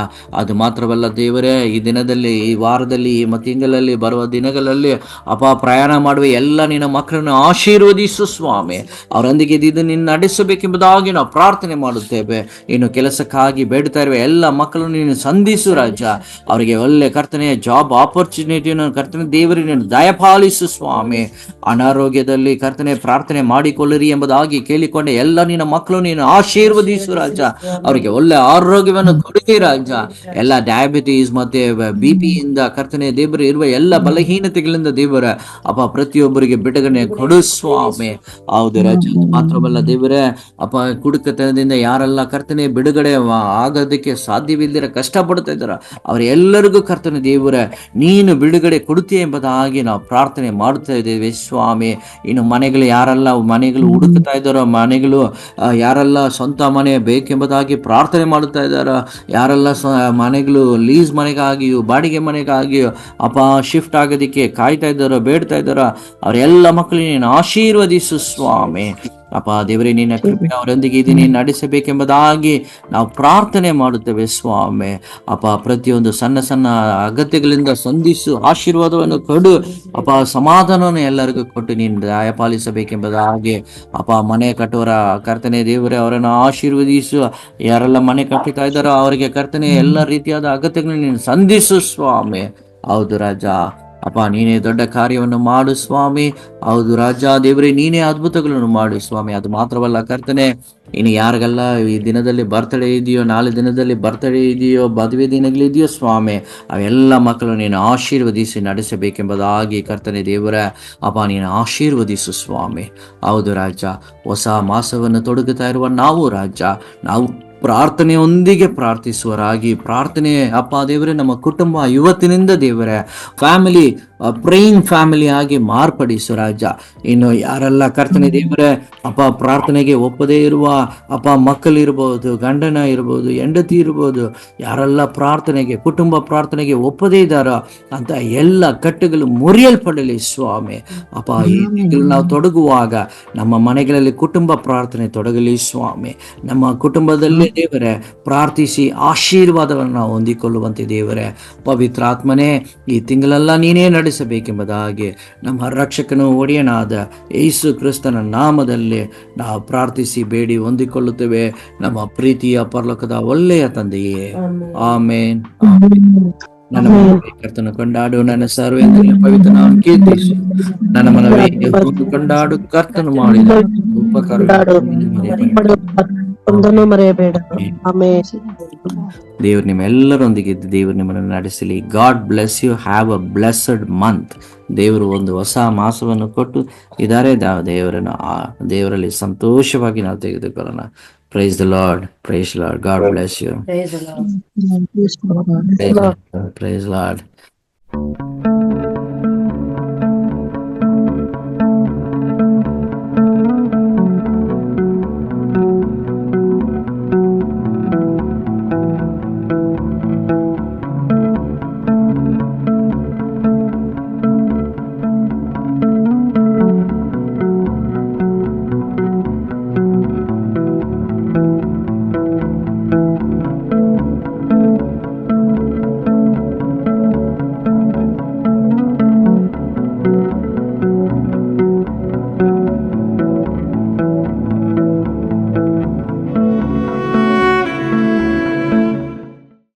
ಅದು ಮಾತ್ರವಲ್ಲ ದೇವರೇ, ಈ ದಿನದಲ್ಲಿ, ಈ ವಾರದಲ್ಲಿ, ಈ ತಿಂಗಳಲ್ಲಿ ಬರುವ ದಿನಗಳಲ್ಲಿ ಅಪ್ಪ ಪ್ರಯಾಣ ಮಾಡುವ ಎಲ್ಲ ನಿನ್ನ ಮಕ್ಕಳನ್ನು ಆಶೀರ್ವದಿಸು ಸ್ವಾಮಿ. ಅವರೊಂದಿಗೆ ಇದು ನೀನು ನಡೆಸಬೇಕೆಂಬುದಾಗಿ ನಾವು ಪ್ರಾರ್ಥನೆ ಮಾಡುತ್ತೇವೆ. ಇನ್ನು ಕೆಲಸಕ್ಕಾಗಿ ಬೇಡ್ತಾ ಇರುವ ಎಲ್ಲ ಮಕ್ಕಳನ್ನು ನೀನು ಸಂಧಿಸು ರಾಜ. ಅವರಿಗೆ ಒಳ್ಳೆ ಕರ್ತನೆಯ ಜಾಬ್ ಆಪರ್ಚುನಿಟಿಯನ್ನು ಕರ್ತನೆ ದೇವರೇ ನೀನು ದಯಪಾಲಿಸು ಸ್ವಾಮಿ. ಅನಾರೋಗ್ಯದಲ್ಲಿ ಕರ್ತನೆ ಪ್ರಾರ್ಥನೆ ಮಾಡಿಕೊಳ್ಳಿರಿ ಎಂಬುದಾಗಿ ಕೇಳಿಕೊಂಡೆ ಎಲ್ಲ ನಿನ್ನ ಮಕ್ಕಳು ನೀನು ಆಶೀರ್ವದಿಸು ರಾಜ. ಅವರಿಗೆ ಒಳ್ಳೆ ಆರೋಗ್ಯವನ್ನು ಕೊಡುಗೆ ರಾಜ. ಎಲ್ಲ ಡಯಾಬಿಟೀಸ್ ಮತ್ತೆ BP ಇಂದ ಕರ್ತನೆ ದೇವರು ಇರುವ ಎಲ್ಲ ಬಲಹೀನತೆಗಳಿಂದ ದೇವರ ಅಪ್ಪ ಪ್ರತಿಯೊಬ್ಬರಿಗೆ ಬಿಡುಗಡೆ ಕೊಡು ಸ್ವಾಮಿ. ಹೌದು ರಾಜ, ಮಾತ್ರವಲ್ಲ ದೇವರೇ ಅಪ್ಪ, ಕುಡುಕತನದಿಂದ ಯಾರೆಲ್ಲ ಕರ್ತನೆ ಬಿಡುಗಡೆ ಆಗೋದಕ್ಕೆ ಸಾಧ್ಯವಿಲ್ಲದಿರ ಕಷ್ಟಪಡ್ತಾ ಇದ್ದಾರ ಅವರೆಲ್ಲರಿಗೂ ಕರ್ತನೆ ದೇವರೇ ನೀನು ಬಿಡುಗಡೆ ಕೊಡುತ್ತೀಯ ಎಂಬುದಾಗಿ ನಾವು ಪ್ರಾರ್ಥನೆ ಮಾಡುತ್ತಾ ಇದ್ದೇವೆ ಸ್ವಾಮಿ. ಇನ್ನು ಮನೆಗಳು ಯಾರೆಲ್ಲ ಮನೆಗಳು ಹುಡುಕ್ತಾ ಇದ್ದಾರೋ, ಮನೆಗಳು ಯಾರೆಲ್ಲ ಸ್ವಂತ ಮನೆ ಬೇಕೆಂಬುದಾಗಿ ಪ್ರಾರ್ಥನೆ ಮಾಡುತ್ತಾ ಇದ್ದಾರೋ, ಯಾರೆಲ್ಲ ಮನೆಗಳು ಲೀಸ್ ಮನೆಗಾಗಿಯೂ ಬಾಡಿಗೆ ಮನೆಗಾಗಿಯೂ ಅಪ್ಪ ಶಿಫ್ಟ್ ಆಗೋದಕ್ಕೆ ಕಾಯ್ತಾ ಇದ್ದಾರೋ, ಬೇಡ್ತಾ ಇದ್ದಾರೋ ಅವರೆಲ್ಲ ಮಕ್ಕಳಿಗೆ ನೀನು ಆಶೀರ್ವದಿಸು ಸ್ವಾಮಿ. ಅಪ್ಪ ದೇವರೇ, ನಿನ್ನ ಕೃಪೆ ಅವರೊಂದಿಗೆ ಇದೀನಿ ನಡೆಸಬೇಕೆಂಬುದಾಗಿ ನಾವು ಪ್ರಾರ್ಥನೆ ಮಾಡುತ್ತೇವೆ ಸ್ವಾಮಿ. ಅಪ್ಪ ಪ್ರತಿಯೊಂದು ಸಣ್ಣ ಸಣ್ಣ ಅಗತ್ಯಗಳಿಂದ ಸಂಧಿಸು, ಆಶೀರ್ವಾದವನ್ನು ಕೊಡು ಅಪ್ಪ, ಸಮಾಧಾನವನ್ನು ಎಲ್ಲರಿಗೂ ಕೊಟ್ಟು ನೀನು ದಯಪಾಲಿಸಬೇಕೆಂಬುದಾಗಿ ಅಪ್ಪ, ಮನೆ ಕಟ್ಟುವರ ಕರ್ತನೆ ದೇವರೇ ಅವರನ್ನು ಆಶೀರ್ವದಿಸು. ಯಾರೆಲ್ಲ ಮನೆ ಕಟ್ಟುತ್ತಾ ಇದ್ದಾರೋ ಅವರಿಗೆ ಕರ್ತನೆ ಎಲ್ಲ ರೀತಿಯಾದ ಅಗತ್ಯಗಳನ್ನು ನೀನು ಸಂಧಿಸು ಸ್ವಾಮಿ. ಹೌದು ರಾಜ ಅಪ್ಪ, ನೀನೇ ದೊಡ್ಡ ಕಾರ್ಯವನ್ನು ಮಾಡು ಸ್ವಾಮಿ. ಹೌದು ರಾಜ ದೇವರೇ, ನೀನೇ ಅದ್ಭುತಗಳನ್ನು ಮಾಡು ಸ್ವಾಮಿ. ಅದು ಮಾತ್ರವಲ್ಲ ಕರ್ತನೆ, ಇನ್ನು ಯಾರಿಗೆಲ್ಲ ಈ ದಿನದಲ್ಲಿ ಬರ್ತಡೇ ಇದೆಯೋ, ನಾಳೆ ದಿನದಲ್ಲಿ ಬರ್ತಡೇ ಇದೆಯೋ, ಮದುವೆ ದಿನಗಳಿದೆಯೋ ಸ್ವಾಮಿ, ಅವೆಲ್ಲ ಮಕ್ಕಳು ನೀನು ಆಶೀರ್ವದಿಸಿ ನಡೆಸಬೇಕೆಂಬುದಾಗಿ ಕರ್ತನೆ ದೇವರೇ ಅಪ್ಪ ನೀನು ಆಶೀರ್ವದಿಸು ಸ್ವಾಮಿ. ಹೌದು ರಾಜ, ಹೊಸ ಮಾಸವನ್ನು ತೊಡಗುತ್ತಾ ಇರುವ ನಾವು ರಾಜ, ನಾವು ಪ್ರಾರ್ಥನೆಯೊಂದಿಗೆ ಪ್ರಾರ್ಥಿಸುವರಾಗಿ ಪ್ರಾರ್ಥನೆ ಅಪ್ಪ ದೇವರೇ ನಮ್ಮ ಕುಟುಂಬ ಇವತ್ತಿನಿಂದ ದೇವರೇ ಫ್ಯಾಮಿಲಿ ಪ್ರೈನ್ ಫ್ಯಾಮಿಲಿ ಆಗಿ ಮಾರ್ಪಡಿಸು ರಾಜ. ಇನ್ನು ಯಾರೆಲ್ಲ ಕರ್ತನೆ ದೇವರೇ ಅಪ್ಪ ಪ್ರಾರ್ಥನೆಗೆ ಒಪ್ಪದೇ ಇರುವ ಅಪ್ಪ ಮಕ್ಕಳಿರ್ಬೋದು, ಗಂಡನ ಇರ್ಬೋದು, ಹೆಂಡತಿ ಇರ್ಬೋದು, ಯಾರೆಲ್ಲ ಪ್ರಾರ್ಥನೆಗೆ ಕುಟುಂಬ ಪ್ರಾರ್ಥನೆಗೆ ಒಪ್ಪದೇ ಇದ್ದಾರೋ ಅಂತ ಎಲ್ಲ ಕಟ್ಟುಗಳು ಮುರಿಯಲ್ಪಡಲಿ ಸ್ವಾಮಿ. ಅಪ್ಪ ಈ ತಿಂಗಳು ನಾವು ತೊಡಗುವಾಗ ನಮ್ಮ ಮನೆಗಳಲ್ಲಿ ಕುಟುಂಬ ಪ್ರಾರ್ಥನೆ ತೊಡಗಲಿ ಸ್ವಾಮಿ. ನಮ್ಮ ಕುಟುಂಬದಲ್ಲಿ ದೇವರೇ ಪ್ರಾರ್ಥಿಸಿ ಆಶೀರ್ವಾದವನ್ನು ನಾವು ಹೊಂದಿಕೊಳ್ಳುವಂತೆ ದೇವರೇ ಪವಿತ್ರಾತ್ಮನೇ ಈ ತಿಂಗಳೆಲ್ಲ ನೀನೇ ನಡೆಸಬೇಕೆಂಬುದಾಗಿ ನಮ್ಮ ರಕ್ಷಕನು ಒಡೆಯನಾದ ಯೇಸು ಕ್ರಿಸ್ತನ ನಾಮದಲ್ಲಿ ನಾವು ಪ್ರಾರ್ಥಿಸಿ ಬೇಡಿ ಹೊಂದಿಕೊಳ್ಳುತ್ತೇವೆ ನಮ್ಮ ಪ್ರೀತಿಯ ಪರಲೋಕದ ಒಳ್ಳೆಯ ತಂದೆಯೇ, ಆಮೇನ್. ನನ್ನ ಕರ್ತನ ಕೊಂಡಾಡು, ನನ್ನ ಸರ್ವೇಂದ್ರಿಯ ಪವಿತ್ರ ನಾಮ ಕೀರ್ತಿಸು, ನನ್ನ ಮನವಿ ಕೊಂಡಾಡು ಕರ್ತನು ಮಾಡಿದ ಉಪಕಾರ ಮರೆಯಬೇಡ. ದೇವರು ನಿಮ್ಮೆಲ್ಲರೊಂದಿಗೆ ಇದ್ದು ದೇವರು ನಿಮ್ಮನ್ನು ನಡೆಸಲಿ. God bless you. Have a blessed month. ದೇವರು ಒಂದು ಹೊಸ ಮಾಸವನ್ನು ಕೊಟ್ಟು ಇದ್ದಾರೆ. ದೇವರಲ್ಲಿ ಸಂತೋಷವಾಗಿ ನಾವು ತೆಗೆದುಕೊಳ್ಳೋಣ. Praise the Lord. Praise Lord. God bless you. Praise lord.